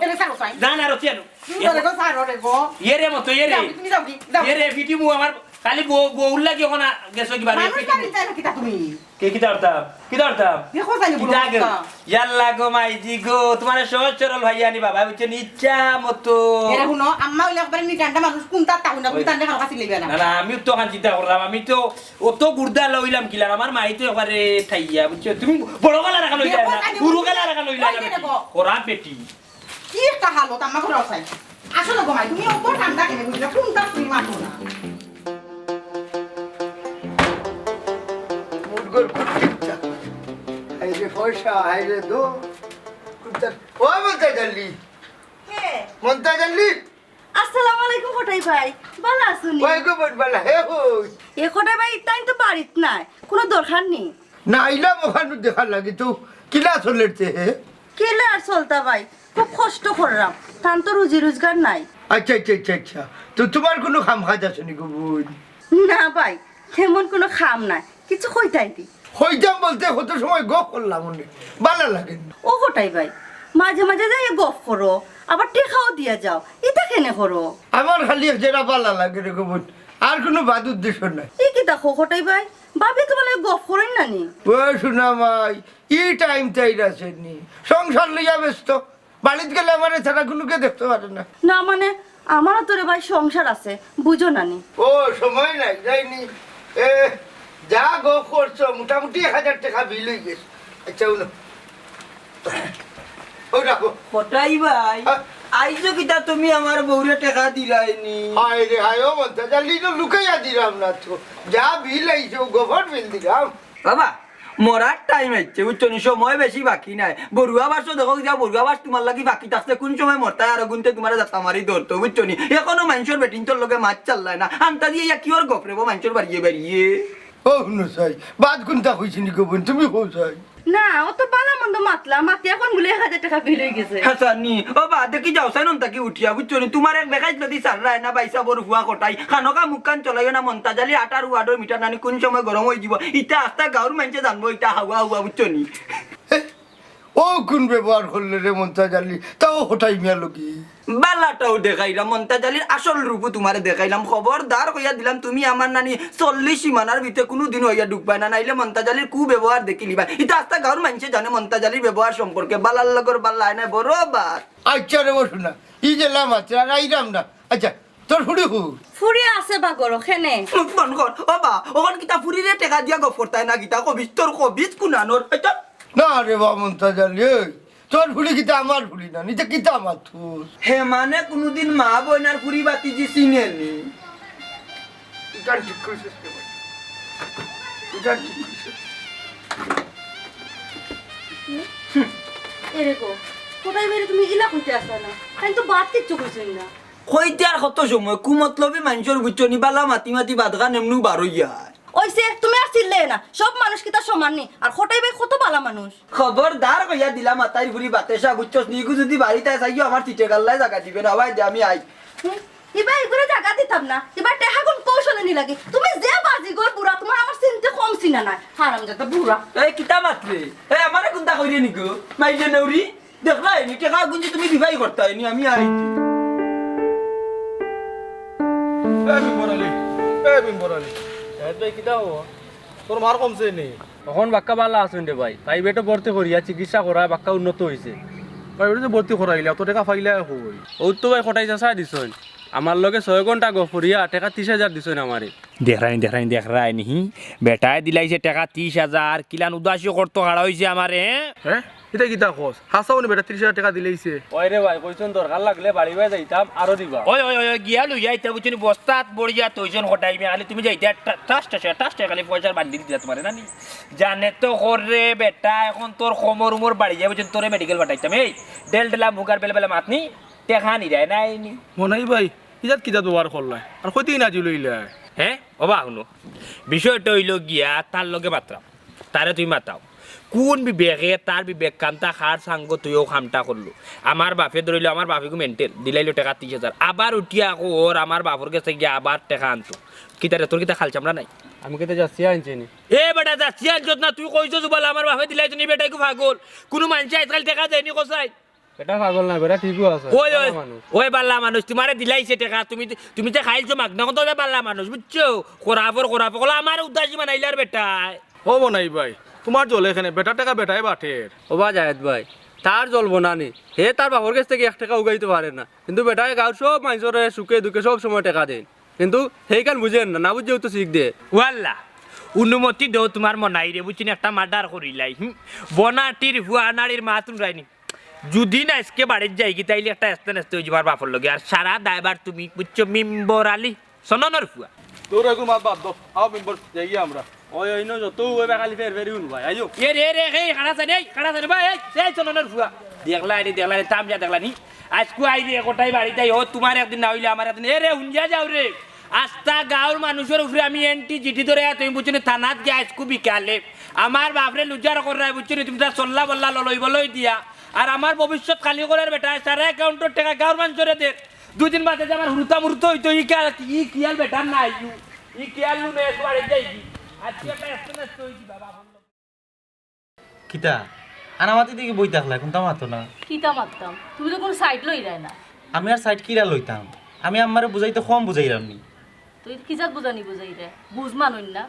এরে সারো সাই না না রচিয়ানো তুমি তো সারো রে গো এরে মতো এরে তুমি যাও কি যাও এরে ভিটি মু আমার খালি বউল লাগি ওখানে গেছো কি বাড়ি মানুষ বাড়ি তাই না কিতা তুমি কে কি দরতাম দেখো জানি বলো ইয়াল্লা গো মাইজি গো তোমার সহজ সরল ভাইয়া নি বাবা বুঝছেন ইচ্ছা মতো এরা হুনো আম্মা হইলে একবার নিটান্ডা মানুষ কোনটা তাহুনা কোনটা খাওয়া কাছে লইবে না না আমি তো খান চিন্তা করলাম আমি তো অত গুর্দা লইলাম কিলা আমার মাই তো একবারে ঠাইয়া বুঝছো তুমি বড় গলা রাখা লইলা না পুরো গলা রাখা লইলা না ওরা পেটি কি একটা হালত আম্মা করে আসাই আসলে গো মাই তুমি অত ঠান্ডা কেন বুঝলা কোনটা তুমি মাতো না মুরগর কুটিটা এই যে পয়সা এই যে দো কুটা ও মন্তাজালি কে মন্তাজালি আসসালামু আলাইকুম কোটাই ভাই ভালো আছেন ওই গো বলা হে হই এ কোটাই ভাই তাই তো বাড়িত নাই কোনো দরকার নেই না আইলাম ওখানে দেখা লাগে তো কিলা চলেছে হে কেলে আর চলতা ভাই খুব কষ্ট করলাম তান তো রুজি রোজগার নাই আচ্ছা আচ্ছা আচ্ছা আচ্ছা তো তোমার কোনো খাম খাজ আছে নি গো বোন না ভাই তেমন কোনো খাম নাই কিছু কইতাই দি হইতাম বলতে কত সময় গপ করলাম মনে ভালো লাগে ও কোটাই ভাই মাঝে মাঝে যাই গফ করো আবার টেকাও দিয়া যাও এটা কেনে করো আমার খালি যেটা ভালো লাগে রে গো বোন আর কোনো বাদ উদ্দেশ্য নাই এই কি দেখো কোটাই ভাই ভাবি তোমার গফ করেন না নি ও শোনা মাই ই টাইম তাই আসেনি সংসার লইয়া ব্যস্ত বাড়িতে গেলে আমার ছাড়া কোনোকে দেখতে পারে না না মানে আমারও তোরে ভাই সংসার আছে বুঝো না নি ও সময় নাই যাইনি এ যা গো করছো মোটামুটি 1000 টাকা বিল হয়ে গেছে আচ্ছা উনো ও রাখো কোটাই ভাই আইজো কিতা তুমি আমার বউরে টাকা দিলাইনি হায় রে হায় ও মন্তা জালি তো লুকাইয়া দিলাম না তো যা বিল আইছো গোবর বিল দিলাম বাবা মরার টাইম হচ্ছে বুঝছো নি সময় বেশি বাকি নাই বড়ুয়া বাস দেখো যা বড়ুয়া বাস তোমার লাগি বাকি থাকছে কোন সময় মরতায় আর গুনতে তোমার যাতা মারি ধরতো বুঝছো নি এখনো মানুষের বেটিং তোর লগে মাছ চাল্লায় না আনতা দিয়ে ইয়া কিওর গপরেবো মানুষের বাড়িয়ে বাড়িয়ে ও হুনো সাই বাদ কোনটা কইছি নি গো বোন তুমি কও সাই না ও তো বালা মন্দ মাতলা মাতি এখন বলে 1000 টাকা বিল হয়ে গেছে হাসানি ও বা দেখি যাও সাইন তাকি উঠিয়া বুঝছো নি তোমার এক বেকাই যদি সাররায় না বাইসা বড় হুয়া কোটাই খানকা মুকান চলাইও না মন্তাজালি 8 ওয়ার্ডর মিটার নানি কোন সময় গরম হয়ে যাব ইটা আস্তা গাঁর মানুষে জানবো ইটা হাওয়া হাওয়া বুঝছো নি ও কোন ব্যবহার করলে রে মন্তা জালি তাও হঠাই মিয়া লগি বালাটাও দেখাইলাম মন্তাজালির আসল রূপ তোমারে দেখাইলাম খবরদার কইয়া দিলাম তুমি আমার নানি 40 সীমানার ভিতরে কোনো দিন হইয়া ঢুকবাই না নাইলে মন্তাজালির কু ব্যবহার দেখিলিবা এটা আস্তা গাঁর মানুষে জানে মন্তাজালির ব্যবহার সম্পর্কে বালার লগর বাল্লাই না বরাবর আচ্ছা রে বসু না ই যে লাম আছে আর আইরাম না আচ্ছা তোর হুড়ি হু ফুরি আছে বা গরো খেনে মুখ বন্ধ কর ও বা ওখান কিতা ফুরিরে টাকা দিয়া গফরতাই না কিতা কবিস তোর কবিস কুনানোর এটা না রে বা মন্তা জালি তোর ফুলি কিতা আমার ফুলি না নিচে কিতা আমার থুস হে মানে কোনোদিন মা বইনার ফুরি বাতি জি চিনেনি এটা ঠিক করিস এটা ঠিক করিস এরে গো কোটাই বেরে তুমি ইলা কইতে আসা না আমি তো বাদ কিচ্ছু কইছই না কইতে আর কত সময় কুমতলবি মানুষের বুঝছনি বালা মাতি মাতি বাদগা নেমনু বারইয়া ওইসে তুমি আর চিল্লে না সব মানুষ কি তার সমান নি আর কোটাই ভাই কত ভালো মানুষ খবরদার কইয়া দিলাম মাতাই ফুরি বাতেসা বুঝছস নিগু যদি বাড়িতে আইও আমার চিটে গাল্লাই জায়গা দিবে না ভাই আমি আই এবার এগুলো জায়গা দিতাম না এবার টেহা কোন কৌশলে নি লাগে তুমি যে বাজি গর বুড়া তোমার আমার চিনতে কম চিনা নাই হারাম যাতা বুড়া এই কিতা মাত্রে এই আমারে কোনটা কইরে নিগো মাইলে নউরি দেখলাই নি টাকা গুঞ্জি তুমি বিবাই করতাই নি আমি আই বিম্বরালি ভাই কিটা হবো তোর মার কমছে নি তখন বাক্কা ভালো আছেন রে ভাই প্রাইভেটে ভর্তি করিয়া চিকিৎসা করা বাক্কা উন্নত হয়েছে প্রাইভেটে ভর্তি করাইলে অত টাকা পাইলে হই ও তো ভাই কটাই চাষা দিছন আমার লগে 6 ঘন্টা গফরিয়া টাকা 30,000 দিছন আমারে দেখরাই নিহি বেটায় দিলাইছে টাকা 30,000 কিলান উদাসী করতো হারা হইছে আমারে হ্যাঁ এটা কিটা খোঁজ হাসাও নি বেটা 30,000 টাকা দিলেইছে ওই রে ভাই কইছন দরকার লাগলে বাড়ি বাই যাইতাম আরো দিবা ওই ওই ওই গিয়া লইয়া ইতা বুঝছনি বস্তাত বড়িয়া তৈজন হটাই মে আলি তুমি যাইতা টাস্ট খালি পয়সা বান্ডি দিতে তোমারে নানি জানে তো করে বেটা এখন তোর খমর উমর বাড়ি যাবে বুঝছন তোরে মেডিকেল পাঠাইতাম এই ডেলডেলা মুগার বেলা মাতনি টাকা নি রে নাই নি মনাই ভাই ইজাত কিটা ব্যবহার করলাই আর কইতেই না জুলইলা হ্যাঁ অবা শুনো বিষয়টা হইল গিয়া তার লগে মাত্রাম তারে তুমি মাতাও কোন বিবেকে তার বিবেক কান্তা খার সাঙ্গ তুইও খামটা করলো আমার বাপে ধরিল আমার বাপেকে মেন্টেল দিলাইলো টাকা 30,000 আবার উঠিয়া আকৌ ওর আমার বাপর কাছে গিয়া আবার টাকা আনতো কিতারে তোর কিতা খাল চামড়া নাই আমি কেটে যাচ্ছি আনছি নি এ বেটা যাচ্ছি আনছত না তুই কইছো বলে আমার বাপে দিলাইতো নি বেটাইকু পাগল কোনো মানুষ আজকাল টাকা দেয়নি কোসাই বেটা পাগল না বেটা ঠিকও আছে ওই ওই ওই বাল্লা মানুষ তোমারে দিলাইছে টাকা তুমি যে খাইছো মাগনা কত বাল্লা মানুষ বুঝছো কোরাফর কলা আমার উদাসী বানাইলার বেটায় ও বনাই ভাই তোমার জল এখানে বেটার টাকা বেটাই বাটের ও বা জাহেদ ভাই তার জ্বলবো না নি হে তার বাপর কাছ থেকে 1 টাকা উগাইতে পারে না কিন্তু বেটায় গাঁর সব মানুষের সুখে দুঃখে সব সময় টাকা দেন কিন্তু সেইখান বুঝেন না বুঝেও তো শিখ দে ওয়াল্লা অনুমতি দেও তোমার মনাই রে বুঝছি একটা মার্ডার করিলাই বনাটির ভুয়া নারীর মা তুমি রাইনি যদি না আজকে বাড়ির যাই কি তাইলে একটা আস্তে আস্তে হয়ে যাবার বাপর লগে আর সারা দায়বার তুমি বুঝছো মিম্বর আলী সননের ফুয়া তোর এখন মাত বাদ দাও আও মেম্বার যাই আমরা ওই ওই ন যত ওই বেকালি ফের উন ভাই আইও এ রে রে হে খাড়া সানি ভাই এই সননের ফুয়া দেখলা রে তাম যা দেখলা নি আজকু আই রে কোটাই বাড়ি যাই ও তোমার একদিন না হইলে আমার একদিন এ রে হুঞ্জা যাও রে আস্তা গাঁর মানুষের উপরে আমি এন্টি চিঠি ধরে তুমি বুঝছো থানাত গিয়ে আজকু বিকালে আমার বাপরে লুজার করাই বুঝছো তুমি তার চল্লা বল্লা লই দিয়া আর আমার ভবিষ্যৎ খালি করার বেটা সারা অ্যাকাউন্টের টাকা গাঁর মানুষরে দে 2 দিন বাদে আমার হুরুতা মুরুত হইতো ই কিয়াল বেটা নাই ই কিয়াল নু নে বাড়ি যাই আজকে একটা এসএমএস হইছি বাবা কিতা আনামাতি দিকে বই থাকলা এখন তামাতো না কিতা মারতাম তুমি তো কোনো সাইড লই রায় না আমি আর সাইড কিরা লইতাম আমি আমারে বুঝাইতে কম বুঝাইলাম নি তুই কি জাত বুঝানি বুঝাই রে বুঝ মানুন না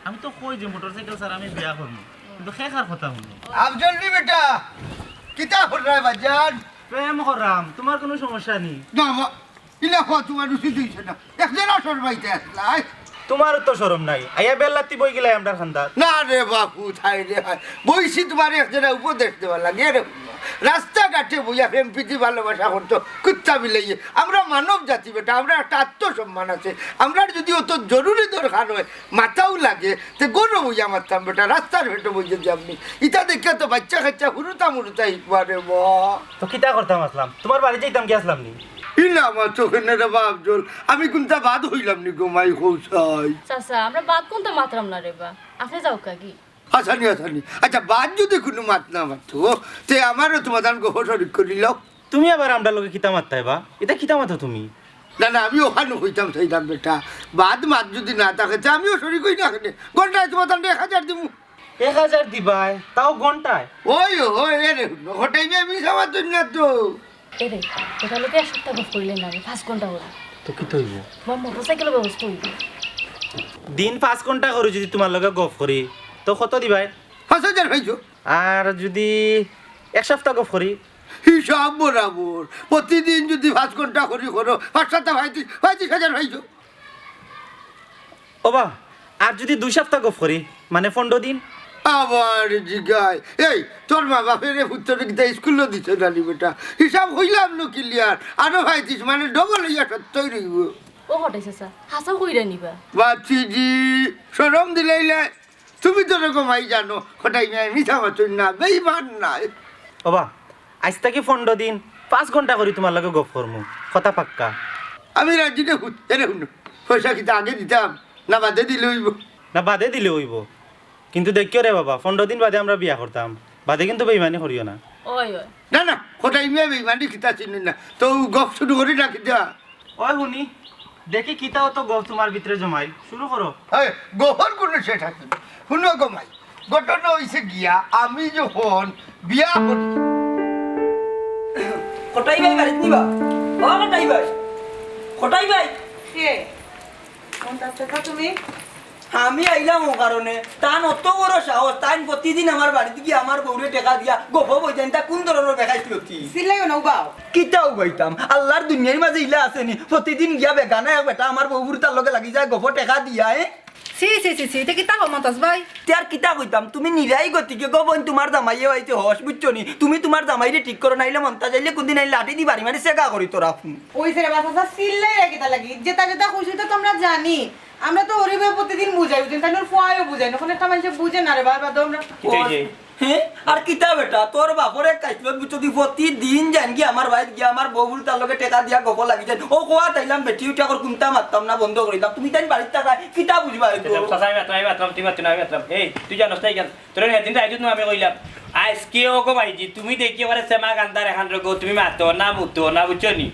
আমি তো কই যে মোটরসাইকেল স্যার আমি বিয়া করব কিন্তু খেখার কথা হলো আফজল নি বেটা কিতা হরাই বাজান প্রেম করাম তোমার কোনো সমস্যা নেই না ইলা কো তোমার রুচি দিছে না একজন আসর বাইতে আসলাই তোমারও তো শরম নাই আইয়া বেল্লাতি বই গেলাই আমরা খান্দার না রে বাপু থাই রে বইছি তোমার একজনে উপদেশ দেওয়ার লাগে রে রাস্তাঘাটে বইয়া প্রেম প্রীতি ভালোবাসা করতো কুত্তা বিলাইয়ে আমরা মানব জাতি বেটা আমরা একটা আত্মসম্মান আছে আমরা যদি অত জরুরি দরকার হয় মাথাও লাগে তো গরু বইয়া মারতাম বেটা রাস্তার ভেটে বইয়ে যে আপনি ইটা দেখে তো বাচ্চা কাচ্চা হুরুতা মুরুতা ইকবারে তো কিতা করতাম আসলাম তোমার বাড়ি যাইতাম কি আসলাম নি ইলা আমার চোখে না রে বাপজল আমি কোনটা বাদ হইলাম নি গোমাই খৌসাই চাচা আমরা বাদ কোনটা মাত্রাম না রে বা আপনি যাও কাকি আসানি আচ্ছা বাদ যদি কোনো মাত না মারতো তে আমারও তোমাদের গো শরিক করিল তুমি আবার আমরা লোকে কিতা মারতাই বা এটা কিতা মাতো তুমি না আমি ওখানে হইতাম সেইতাম বেটা বাদ মাত যদি না থাকে তে আমিও শরিক হই না কেন ঘন্টায় তোমাদের 1000 দিব 1000 দিবাই তাও ঘন্টায় ওই রে ঘটাই আমি খাওয়ার জন্য তো এরে এটা লোকে 1 সপ্তাহ গফ কইলেন না 5 ঘন্টা হলো তো কি তৈব মোটরসাইকেল ব্যবস্থা হইবে দিন 5 ঘন্টা করে যদি তোমার লগে গফ করি তো কত দিবাই 5000 হইছো আর যদি 1 সপ্তাহ গফ করি হিসাব বরাবর প্রতিদিন যদি 5 ঘন্টা করি করো 5,000 হইছো ওবা আর যদি 2 সপ্তাহ গফ করি মানে 15 দিন আবার জিগায় এই তোর মা বাপের পুত্রকে তো স্কুলও দিছে নানি বেটা হিসাব হইলাম না ক্লিয়ার আরো ভাইতিস মানে ডবল হইয়া সত্যই রইব ও হটাই চাচা হাসা কইরা নিবা বাচ্চিজি সরম দিলাইলে তুমি তো রকম আই জানো হঠাই নাই মিঠা মাতুন না বেইমান নাই ওবা আজ থেকে 15 দিন 5 ঘন্টা করি তোমার লগে গফ করমু কথা পাক্কা আমি রাজি না এরে শুনো পয়সা কিতা আগে দিতাম না বাদে দিলে হইব না বাদে দিলে হইব কিন্তু দেখিও রে বাবা 15 দিন বাদে আমরা বিয়া করতাম বাদে কিন্তু বেইমানি করিও না ওই না হঠাই মেয়ে বেইমানি কিতা চিনি না তো গপ শুরু করি না কিতা ওই শুনি দেখি কিতাও তো গপ তোমার ভিতরে জমাই শুরু করো হ্যাঁ গোহর কোনো সেটা কি শুনো গমাই ঘটনা হয়েছে গিয়া আমি যখন বিয়া করি কোটাই ভাই বাড়িতে নিবা ও কোটাই ভাই কে কোন টাকা তুমি আমি আইলাম ও কারণে তান অত বড় সাহস তাই প্রতিদিন আমার বাড়িতে গিয়ে আমার বউরে টাকা দিয়া গপ বইতেন তা কোন ধরনের দেখাইছিল কি সিলাইও না বাও কিতাও বইতাম আল্লাহর দুনিয়ার মাঝে ইলা আসেনি প্রতিদিন গিয়া বেগানা এক বেটা আমার বউর তার লগে লাগি যায় গপ টাকা দিয়া সি এটা কি তা মতাজ ভাই তার কিতা কইতাম তুমি নিরাই গতিকে গবন তোমার জামাইয়ে হইতে হস বুঝছো নি তুমি তোমার জামাইরে ঠিক করো নাইলে মন্তা যাইলে কোনদিন আইলে লাঠি দি বাড়ি মারি সেগা করি তোরা ওই সেরে বাসা সিলাই রাখি তা লাগি যেটা কইছি তো তোমরা জানি আমরা তো ওরিবে প্রতিদিন বুঝাই বুঝেন তাই ফুয়ায়ও বুঝাই না কোন একটা মানুষ বুঝে না রে বাবা আমরা হ্যাঁ আর কিতা বেটা তোর বাপরে কাইলত বুঝছি প্রতিদিন জান কি আমার ভাই গিয়া আমার বউর তার লগে টাকা দিয়া গপ লাগি যায় ও কোয়া তাইলাম বেটি উঠা কর কুন্তা মারতাম না বন্ধ করে দাও তুমি তাই বাড়িতে থাকা কিতা বুঝবা সাসাই মাত্রাম তুই মাত্র না মাত্রাম এই তুই জানোস তাই কেন তোর এদিন রাইজুত না আমি কইলাম আজকেও গো ভাইজি তুমি দেখি এবারে সেমা গান্দার এখান রগো তুমি মাতো না মুতো না বুঝছো নি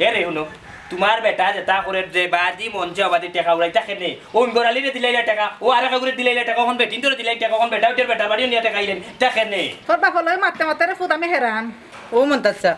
এ রে শুনো তোমার বেটা যেটা করে যে বাদি মঞ্চে অবাদি টাকা উড়াই থাকে নে ও গরালি রে দিলাই টাকা ও আর একা করে দিলাই টাকা কোন বেটিন তোর দিলাই টাকা কোন বেটা উঠে বেটা বাড়িও নিয়ে টাকা আইলেন থাকে নে তোর বাপ লয় মারতে মারতে রে ফুদ আমি হেরান ও মন্তাচ্ছা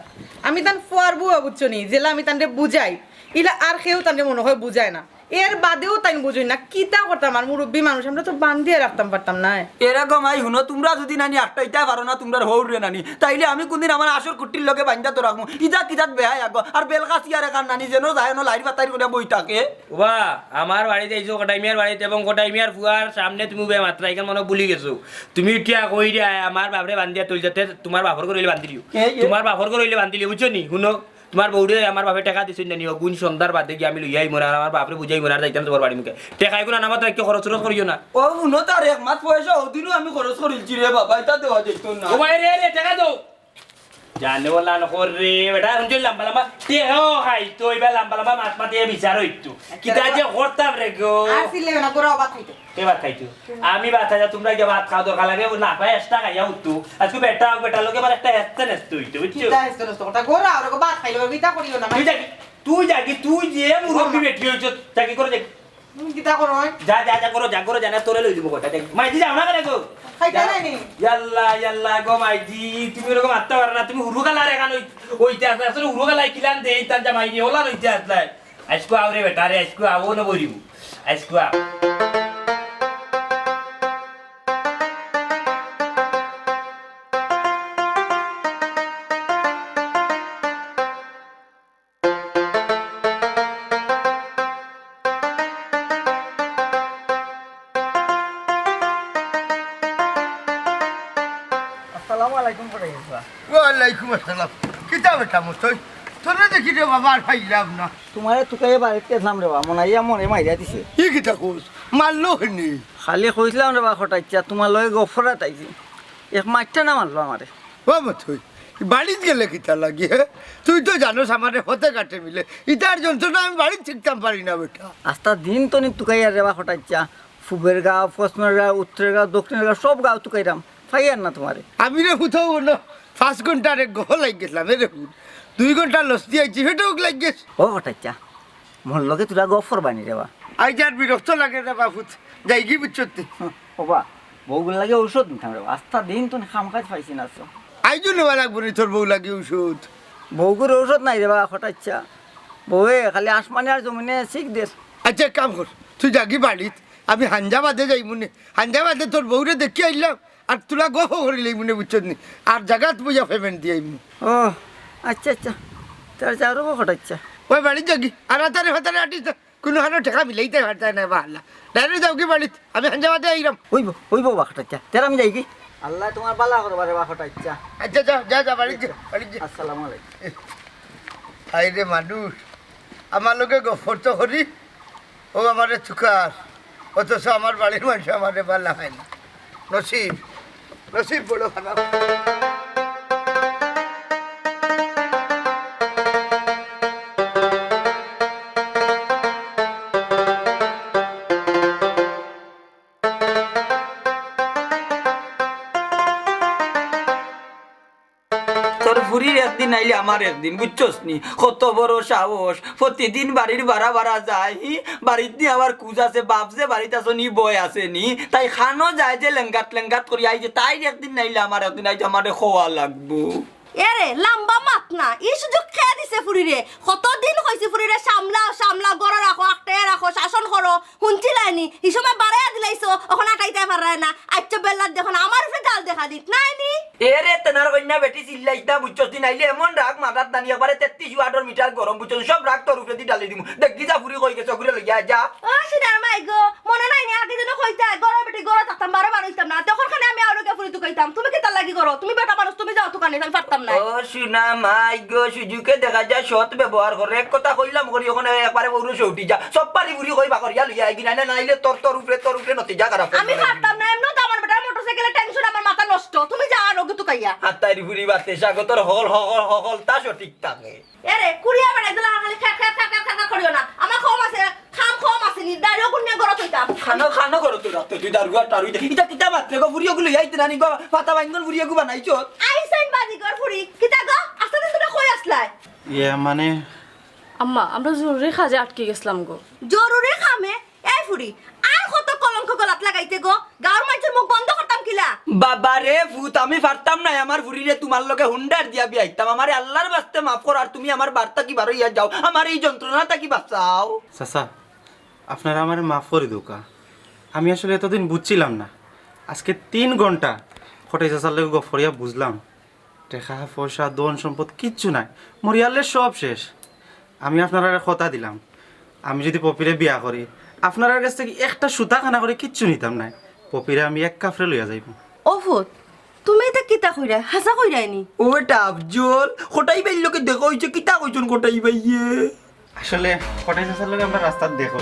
আমি তান ফুয়ার বুয়া বুঝছো নি জেলা আমি তানরে বুঝাই ইলা আর কেউ তানরে মনে হয় বুঝায় না এর বাদেও তাই বুঝুই না কিতা করতাম আর মুরব্বী মানুষ আমরা তো বান্ধিয়ে রাখতাম পারতাম না এরকম আই হুনো তোমরা যদি নানি একটাইটা পারো না তোমরা হৌরে নানি তাইলে আমি কোনদিন আমার আসর কুটির লগে বান্ধা তো রাখবো ইজা কিজাত বেহাই আগ আর বেলকাছি আর একান নানি যেন যায় না লাইট বাতাই করে বই থাকে ওবা আমার বাড়িতে এইছো কোটাই মিয়ার বাড়িতে এবং কোটাই মিয়ার ফুয়ার সামনে তুমি বে মাত্রা এখান মনে ভুলি গেছো তুমি ইটিয়া কই দিয়া আমার বাপরে বান্ধিয়া তুই যাতে তোমার বাপর করে বান্ধি দিও তোমার বাপর করে বান্ধি দিও বুঝছো নি শুনো তোমার বউরে আমার বাপে টাকা দিছুন না নিও গুণ সন্ধ্যার বাদে গিয়ে আমি লইয়াই মনে আমার বাপরে বুঝাই মনে আর যাইতাম তোমার বাড়ি মুখে টাকা এগুলো আমার তো একটু খরচ করিও না ও হুনো তার এক মাস পয়সা ওদিনও আমি খরচ করিলছি রে বাবা এটা দেওয়া যেত না ও ভাই রে টাকা দাও জানে ওলা নকর রে বেটা শুনছি লম্বা লম্বা তেও খাই তো এবার লম্বা লম্বা মাছ মাছ দিয়ে বিচার হইতো কিতা যে করতাম রে গো আর সিলে না করে অবাক হইতো কে ভাত খাইতো আমি ভাত খাই তোমরা গিয়ে ভাত খাও দরকার লাগে না পাই এক্সট্রা খাইয়া উঠতো আজকে বেটা লোকে আমার একটা হেসতে নেস্ত হইতো বুঝছো কিতা হেসতে নষ্ট কথা গোরা আর বাত খাইলো কিতা করিও না তুই যে মুরব্বি বেটি হইছো তাকি করে দেখ কিতা করো যা করো জানা তোরে লই দিব কথা দেখ মাইজি যাও না করে গো খাইতা নাই নি ইয়াল্লা গো মাইজি তুমি এরকম আত্তা পার না তুমি উরুগালা রেখান ওইতে আছে আসলে উরুগালাই কিলান দে তার যা মাইজি ওলা লইতে আসলাই আজকো আওরে বেটা রে আজকো আও না বরিব আজকো আও ওয়ালাইকুম আসসালাম কিতা বেটা মতই তোরা দেখি রে বাবা আর পাইলাম না তোমারে তুকাই বাড়িতে গেছিলাম রে বা মনাইয়া মনে মাইরা দিছে ই কিতা কোস মারলো হইনি খালি কইছিলাম রে বা খটাইছা তোমার লগে গফরা তাইছি এক মাইটা না মারলো আমারে ও মতই বাড়িত গেলে কিতা লাগি হে তুই তো জানোস আমারে হতে কাটে মিলে ইতার যন্ত্রণা আমি বাড়িতে শিখতাম পারি না বেটা আস্তা দিন তো নি তুকাইয়া রে বা খটাইছা ফুবের গাঁও পশ্চিমের গাঁও উত্তরের গাঁও দক্ষিণের গাঁও সব গাঁও তুকাইরাম ফাইয়ার না তোমারে আমি রে কোথাও না 5 ঘন্টার এক গহ লাগ গেছিলাম রে 2 ঘন্টা লস্তি আইছি সেটাও লাগ গেছে ও খটাইছা মোর লগে তোরা গফর বানি রে বা আই যার বিরক্ত লাগে রে বাপুত যাই কি বুঝছতে ওবা বউগুলো লাগে ঔষধ নিতাম রে আস্তা দিন তো খাম কাজ পাইছি না তো আইজো নেওয়া লাগবো নি তোর বউ লাগে ওষুধ বউগুর ঔষধ নাই রে বা খটাইছা বউয়ে খালি আসমানে আর জমিনে শিখ দেশ আচ্ছা কাম কর তুই যাগি বাড়িত আমি হাঞ্জাবাদে যাই মনে হাঞ্জাবাদে তোর বউরে দেখি আইলাম আর তোরা গহ করিলেই মনে বুঝছ নি আর জায়গাত পূজা পেমেন্ট দিয়ে আইমু ও আচ্ছা আচ্ছা তোর যাও খটাইছা ওই বাড়িত যাগি আর হাতারে হাতারে আটিস কোনো হানো টাকা মিলাইতে পারতাই না বাহাল্লা ডাইরেক্ট যাও কি বাড়িত আমি হাঞ্জাবাদে আইলাম হইব বা খটাইছা তেরা আমি যাই কি আল্লাহ তোমার বালা করবা রে বা খটাইছা আচ্ছা যা বাড়িত যা বাড়িত যা আসসালামু আলাইকুম হাই রে মানুষ আমার লোকে গফর তো করি ও আমারে চুকার অথচ আমার বাড়ির মানুষ আমারে বালা হয় না নসিব বড় খারাপ তোর ফুরির একদিন আইলে আমার একদিন বুঝছস নি কত বড় সাহস প্রতিদিন বাড়ির ভাড়া যায় বাড়িতে আবার কুজ আছে বাপ যে বাড়িতে আছো নি বয় আছে নি তাই খানো যায় যে লেঙ্গাত করি আইছে তাই একদিন নাইলে আমার একদিন আইছে আমারে খোয়া লাগবো এরে লম্বা মাত না এই সুযোগ খেয়ে দিছে ফুরিরে কতদিন কইছি ফুরিরে সামলা গড় রাখো আটে রাখো শাসন করো শুনছিলাইনি এই সময় বাড়াইয়া দিলাইছো ওখানে আটাইতে পারায় না আচ্ছা বেলার দেখুন আমার উপরে ডাল দেখা দিত নাই নি এরে তেনার কন্যা বেটি চিল্লাইতা বুঝছস দিন আইলে এমন রাগ মাথার দানি একবারে 33 মিটার গরম বুঝছস সব রাগ তোর উপরে দি ডালি দিমু দেখি যা ফুরি কই গেছ ঘুরে লইয়া যা ও সিনার মাই গো মনে নাই নি আগে দিন কইতা গড় বেটি গড় থাকতাম বারে হইতাম না তখন খানে আমি আরো কে ফুরি তো কইতাম তুমি কি তার লাগি করো তুমি বেটা মানুষ তুমি যাও তো কানে আমি পারতাম না ও শুনা মাই গো সুজুকে দেখা যায় সৎ ব্যবহার করে এক কথা কইলাম করি ওখানে একবারে বউরু সৌটি যা সব পারি বুড়ি কই বাকরিয়া লইয়া আইগি না নাইলে তোর উপরে নতি যা খারাপ আমি পারতাম না এমন তো আমার বেটা মোটর মোটরসাইকেলে টেনশন আমার মাথা নষ্ট তুমি যা আর ওকে তো কাইয়া আর তাই ফুরি বাতে স্বাগতর হল হল হল তা সঠিক থাকে এরে কুড়িয়া বেড়ে দিলা খালি খা খা খা খা খা করিও না আমার কম আছে খাম কম আছে নি দাঁড়িয়ে কোন নিয়ে গরত হইতাম খানো খানো করো তো রাতে তুই দারুয়া টারুই এটা কিতা মাত্রে গো ফুরিও গুলো যাইতে নানি গো পাতা বাইঙ্গল ফুরিও গো বানাইছো আইসাইন বাজি কর ফুরি কিতা গো আস্তে দিন তুমি কই আসলাই মানে আম্মা আমরা জরুরি কাজে আটকে গেছিলাম গো জরুরি কামে এই ফুরি আর কত কলঙ্ক গলাত লাগাইতে গো গাঁর মানুষের মুখ বন্ধ করতাম কিলা বাবা রে ভূত আমি পারতাম না আমার ফুরিরে তোমার লগে হুন্ডার দিয়া বিয়াইতাম আমারে আল্লাহর বাস্তে মাফ কর আর তুমি আমার বার্তা কি বারো ইয়া যাও আমার এই যন্ত্রণাটা কি বাঁচাও চাচা আপনারা আমার মাফ করে দোকা আমি আসলে এতদিন বুঝছিলাম না আজকে 3 ঘন্টা ফটে চাচার লগে গফরিয়া বুঝলাম টাকা পয়সা ধন সম্পদ কিচ্ছু নাই মরিয়ালে সব শেষ আমি আপনারা কথা দিলাম আমি যদি পপিরে বিয়া করি আপনার কাছ থেকে একটা সুতা খানা করে কিচ্ছু নিতাম না পপিরে আমি এক কাফরে লইয়া যাইব ওফত তুমি এটা কিতা কইরা হাসা কইরাইনি ওটা আফজল কোটাই বাইর লোকে দেখো হইছে কিতা কইছন কোটাই বাইয়ে আসলে ফটে চাচার লগে আমরা রাস্তার দেখো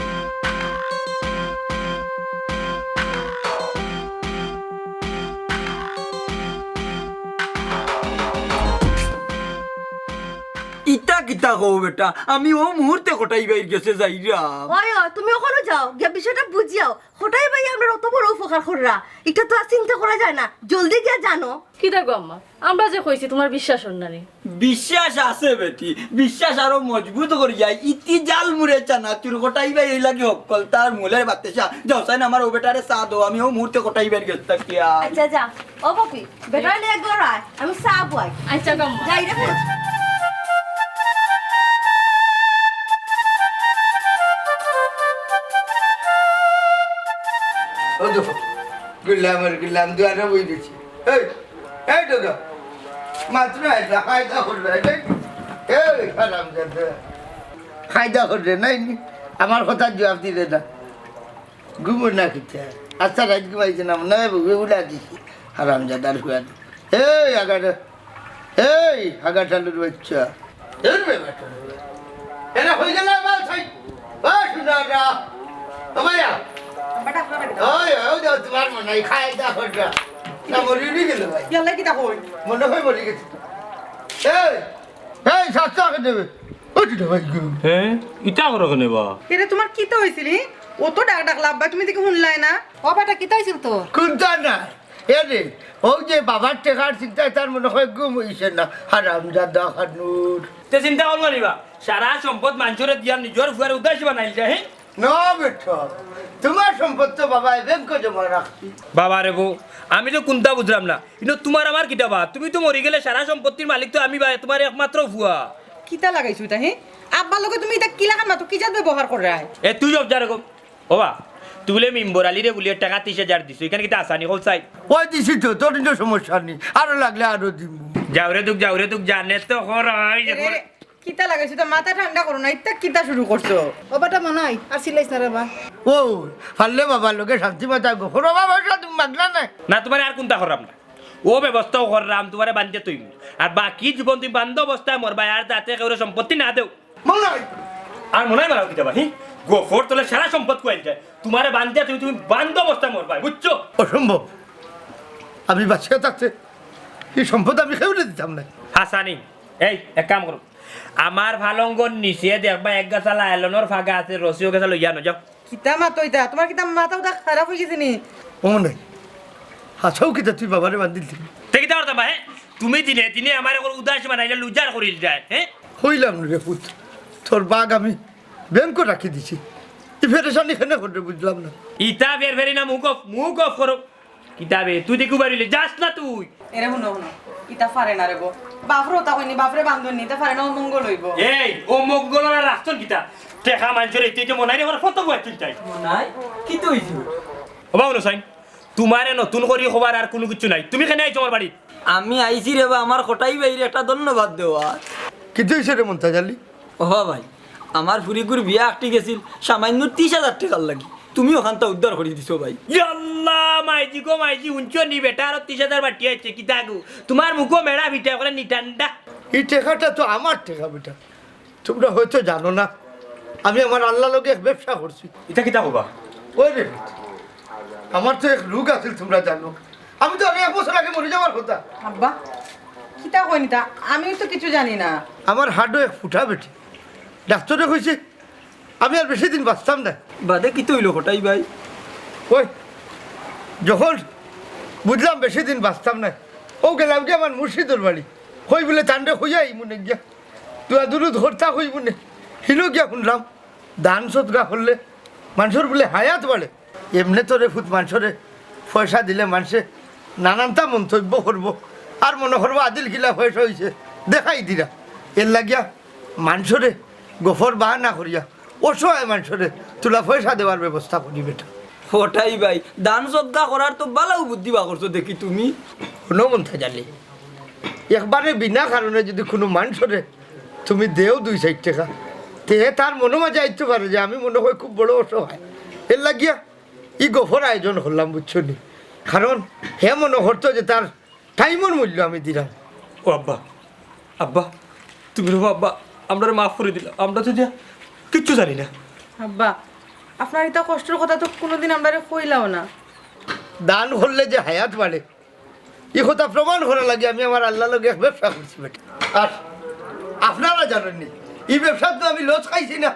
ইটা কিতা কো বেটা আমি ও মুহূর্তে কোটাই বাইর গেছে যাইরাম ওই তুমি ওখানে যাও গিয়া বিষয়টা বুঝিয়াও হঠাৎ ভাই আমরা অত বড় উপকার কররা এটা তো আর চিন্তা করা যায় না জলদি গিয়া জানো কি দেখো আম্মা আমরা যে কইছি তোমার বিশ্বাস হন্নানি বিশ্বাস আছে বেটি বিশ্বাস আরো মজবুত করি যায় ইতি জাল মুরে চানা তুই কোটাই বাই এই লাগে অকল তার মুলের বাতে চা যাও সাইন আমার ও বেটারে চা দো আমি ও মুহূর্তে কোটাই বাইর গেছে তাকি আর আচ্ছা যা ও পপি বেটা নিয়ে গড়ায় আমি চা বই আচ্ছা গো আম্মা যাই রে ও দেখো গুলাম দুয়ারে বই দিচ্ছি এই তো মাত্র একটা খায়দা করবে এই হারাম যাবে খায়দা করবে নাই আমার কথা জবাব দিলে না ঘুমো না খেতে আচ্ছা রাত ঘুমাইছে না মনে হয় উলা দিছি হারাম জাদার হুয়া এই আগা চালুর বাচ্চা এরা হয়ে গেল আমার সাই শোনা ভাইয়া তোমার মনে হয় খায়দা করবে না মরি গেল ভাই ইয়াল্লা কিতা কই মনে হয় মরে গেছে এই সাতশো টাকা দেবে ওইটা ভাই হ্যাঁ ইটা করো কেন বা এরে তোমার কিতা হইছিলি ও তো ডাকলা আব্বা তুমি দেখে শুনলাই না ও বেটা কিতা হইছিল তো কোনটা না এরে ওই যে বাবার টেকার চিন্তায় তার মনে হয় ঘুম হইছে না হারাম জাদা খানুর তে চিন্তা করবো নিবা সারা সম্পদ মানুষের দিয়া নিজের ফুয়ার উদ্দেশ্য বানাইল যায় হ্যাঁ না বেটা তোমার সম্পদ তো বাবা ব্যাংক জমা রাখছি বাবা রে বউ আমি তো কোনটা বুঝলাম না কিন্তু তোমার আমার কিটা বা তুমি তো মরি গেলে সারা সম্পত্তির মালিক তো আমি বা তোমার একমাত্র ফুয়া কিতা লাগাইছো এটা হে আব্বার লগে তুমি এটা কি লাগান না তো কি জাত ব্যবহার করে রায় এ তুই জব যা রকম ও বা তুই বলে মেম্বর আলী রে বলে টাকা 30,000 দিছো এখানে কিটা আসানি হল চাই ওই দিছি তো তোর কিন্তু সমস্যা নেই আরো লাগলে আরো দিব যাওরে তুক জানে তো হরাই যে কিতা লাগাইছো তো মাথা ঠান্ডা করো না ইত্যা কিতা শুরু করছো ও বেটা মনাই আর সিলাইছ না রে বা ও ফাললে বাবার লোকে শান্তি পাতা গোফর বাবা তুমি মাগলা না না তোমার আর কোনটা করাম না ও ব্যবস্থাও করলাম তোমার বান্ধে তুই আর বাকি জীবন তুমি বান্ধ অবস্থায় মরবা আর যাতে কেউ সম্পত্তি না দেও মলাই আর মনে হয় মারাও কি যাবা হি গোফর তোলে সারা সম্পদ কইল যায় তোমারে বান্ধে তুমি বান্ধ অবস্থায় মরবা বুঝছো অসম্ভব আমি বাচ্চা থাকতে এই সম্পদ আমি খেয়ে দিতাম না হাসানি এই এক কাম করো আমার ভালঙ্গন নিচে দেখবা এক গাছা লাইলনের ফাগা আছে রসিও গাছা লইয়া ন যাও কিতা মাতো ইতা তোমার কিতা মাথা উদা খারাপ হয়ে গেছে নি ও নাই হাসাও কিতা তুই বাবারে বান্ধিল দিবি দেখি তো করতাম হ্যাঁ তুমি দিনে দিনে আমার এখন উদাস বানাইলে লুজার করিল যায় হ্যাঁ হইলাম রে পুত তোর বাঘ আমি ব্যাংক রাখি দিছি ই ফেরেশানি কেন করে বুঝলাম না ইটা ফেরি না মুখ অফ করো কিতাবে তুই দেখু বাড়িলে যাস না তুই এরে হুনো হুনো ইতা পারে না রে গো বাপরে তা কইনি বাপরে বান্ধন নি তা পারে না মঙ্গল হইব এই ও মঙ্গলরা রাখছন কিতা টেকা মানুষের এইতে মনাই রে ফটো বই চিন্তাই নাই কি তো হইছে ও বাবু সাইন তোমারে নতুন করি খবর আর কোনো কিছু নাই তুমি কেন আইছো আমার বাড়ি আমি আইছি রে বা আমার কোটাই বাইরে একটা ধন্যবাদ দেওয়া কিন্তু হয়েছে মন্তাজ আলী ও ভাই আমার ফুরিগুর বিয়া আটটি গেছিল সামান্য 30,000 টাকার লাগি তুমি ওখানটা উদ্ধার করে দিছো ভাই আল্লাহ মাইজি উঞ্চ নি বেটা আর 30,000 বাটি আছে কি তাগু তোমার মুখো মেড়া ভিটা করে নিটান্ডা এই টেকাটা তো আমার টেকা বেটা তোমরা হয়তো জানো না আমি আমার আল্লাহ লোকে ব্যবসা করছি এটা কিতা হবা ওই রে আমার তো এক রোগ আছে তোমরা জানো আমি তো 1 বছর আগে মরে যাওয়ার কথা। আব্বা কিতা কইনি তা আমি তো কিছু জানি না। আমার হাডও এক ফুটা বেটি, ডাক্তারে কইছে আমি আর বেশি দিন বাঁচতাম না। বাদে কি তৈল হঠাই ভাই? ওই যখন বুঝলাম বেশি দিন বাঁচতাম না, ও গেলাম কি আমার মুর্শিদর বাড়ি, হই বলে তান্ডে হইয়াই মনে গিয়া তুয়া দূর ধরতা হই মনে হিলো গিয়া শুনলাম দান সদগা করলে মানুষের বলে হায়াত বাড়ে। এমনি তোরে ফুট মানুষরে পয়সা দিলে মানুষে নানানটা মন্তব্য করবো আর মনে করবো আদিল কিলা পয়সা হয়েছে দেখাই দিরা। এর লাগিয়া মানুষরে গোফর বাহানা করিয়া অসহায় মানুষরে তোলা পয়সা দেওয়ার ব্যবস্থা করি বেটা। হঠাই ভাই দান সদ্গা করার তো বালাও বুদ্ধি বা করছো দেখি তুমি। কোনো মন্থা জানি একবারে বিনা কারণে যদি কোনো মানুষরে তুমি দেও 2-4 টাকা তে তার মনে মাঝে আইতে পারে যে আমি মনে হয় খুব বড় অসহায়। এর লাগিয়া ই গোফর আয়োজন করলাম বুঝছো নি, কারণ হে মনে করতো যে তার টাইমের মূল্য আমি দিলাম। ও আব্বা, আব্বা তুমি রবো আব্বা, আমরা মাফ করে দিলাম, আমরা তো যা কিচ্ছু জানি না। আব্বা আপনার এটা কষ্টের কথা তো কোনোদিন আমরা কইলাও না। দান করলে যে হায়াত বাড়ে এ কথা প্রমাণ করা লাগে আমি আমার আল্লাহ লগে এক ব্যবসা করছি বেটা। আর আপনারা জানেননি এই ব্যবসা তো আমি লস খাইছি না।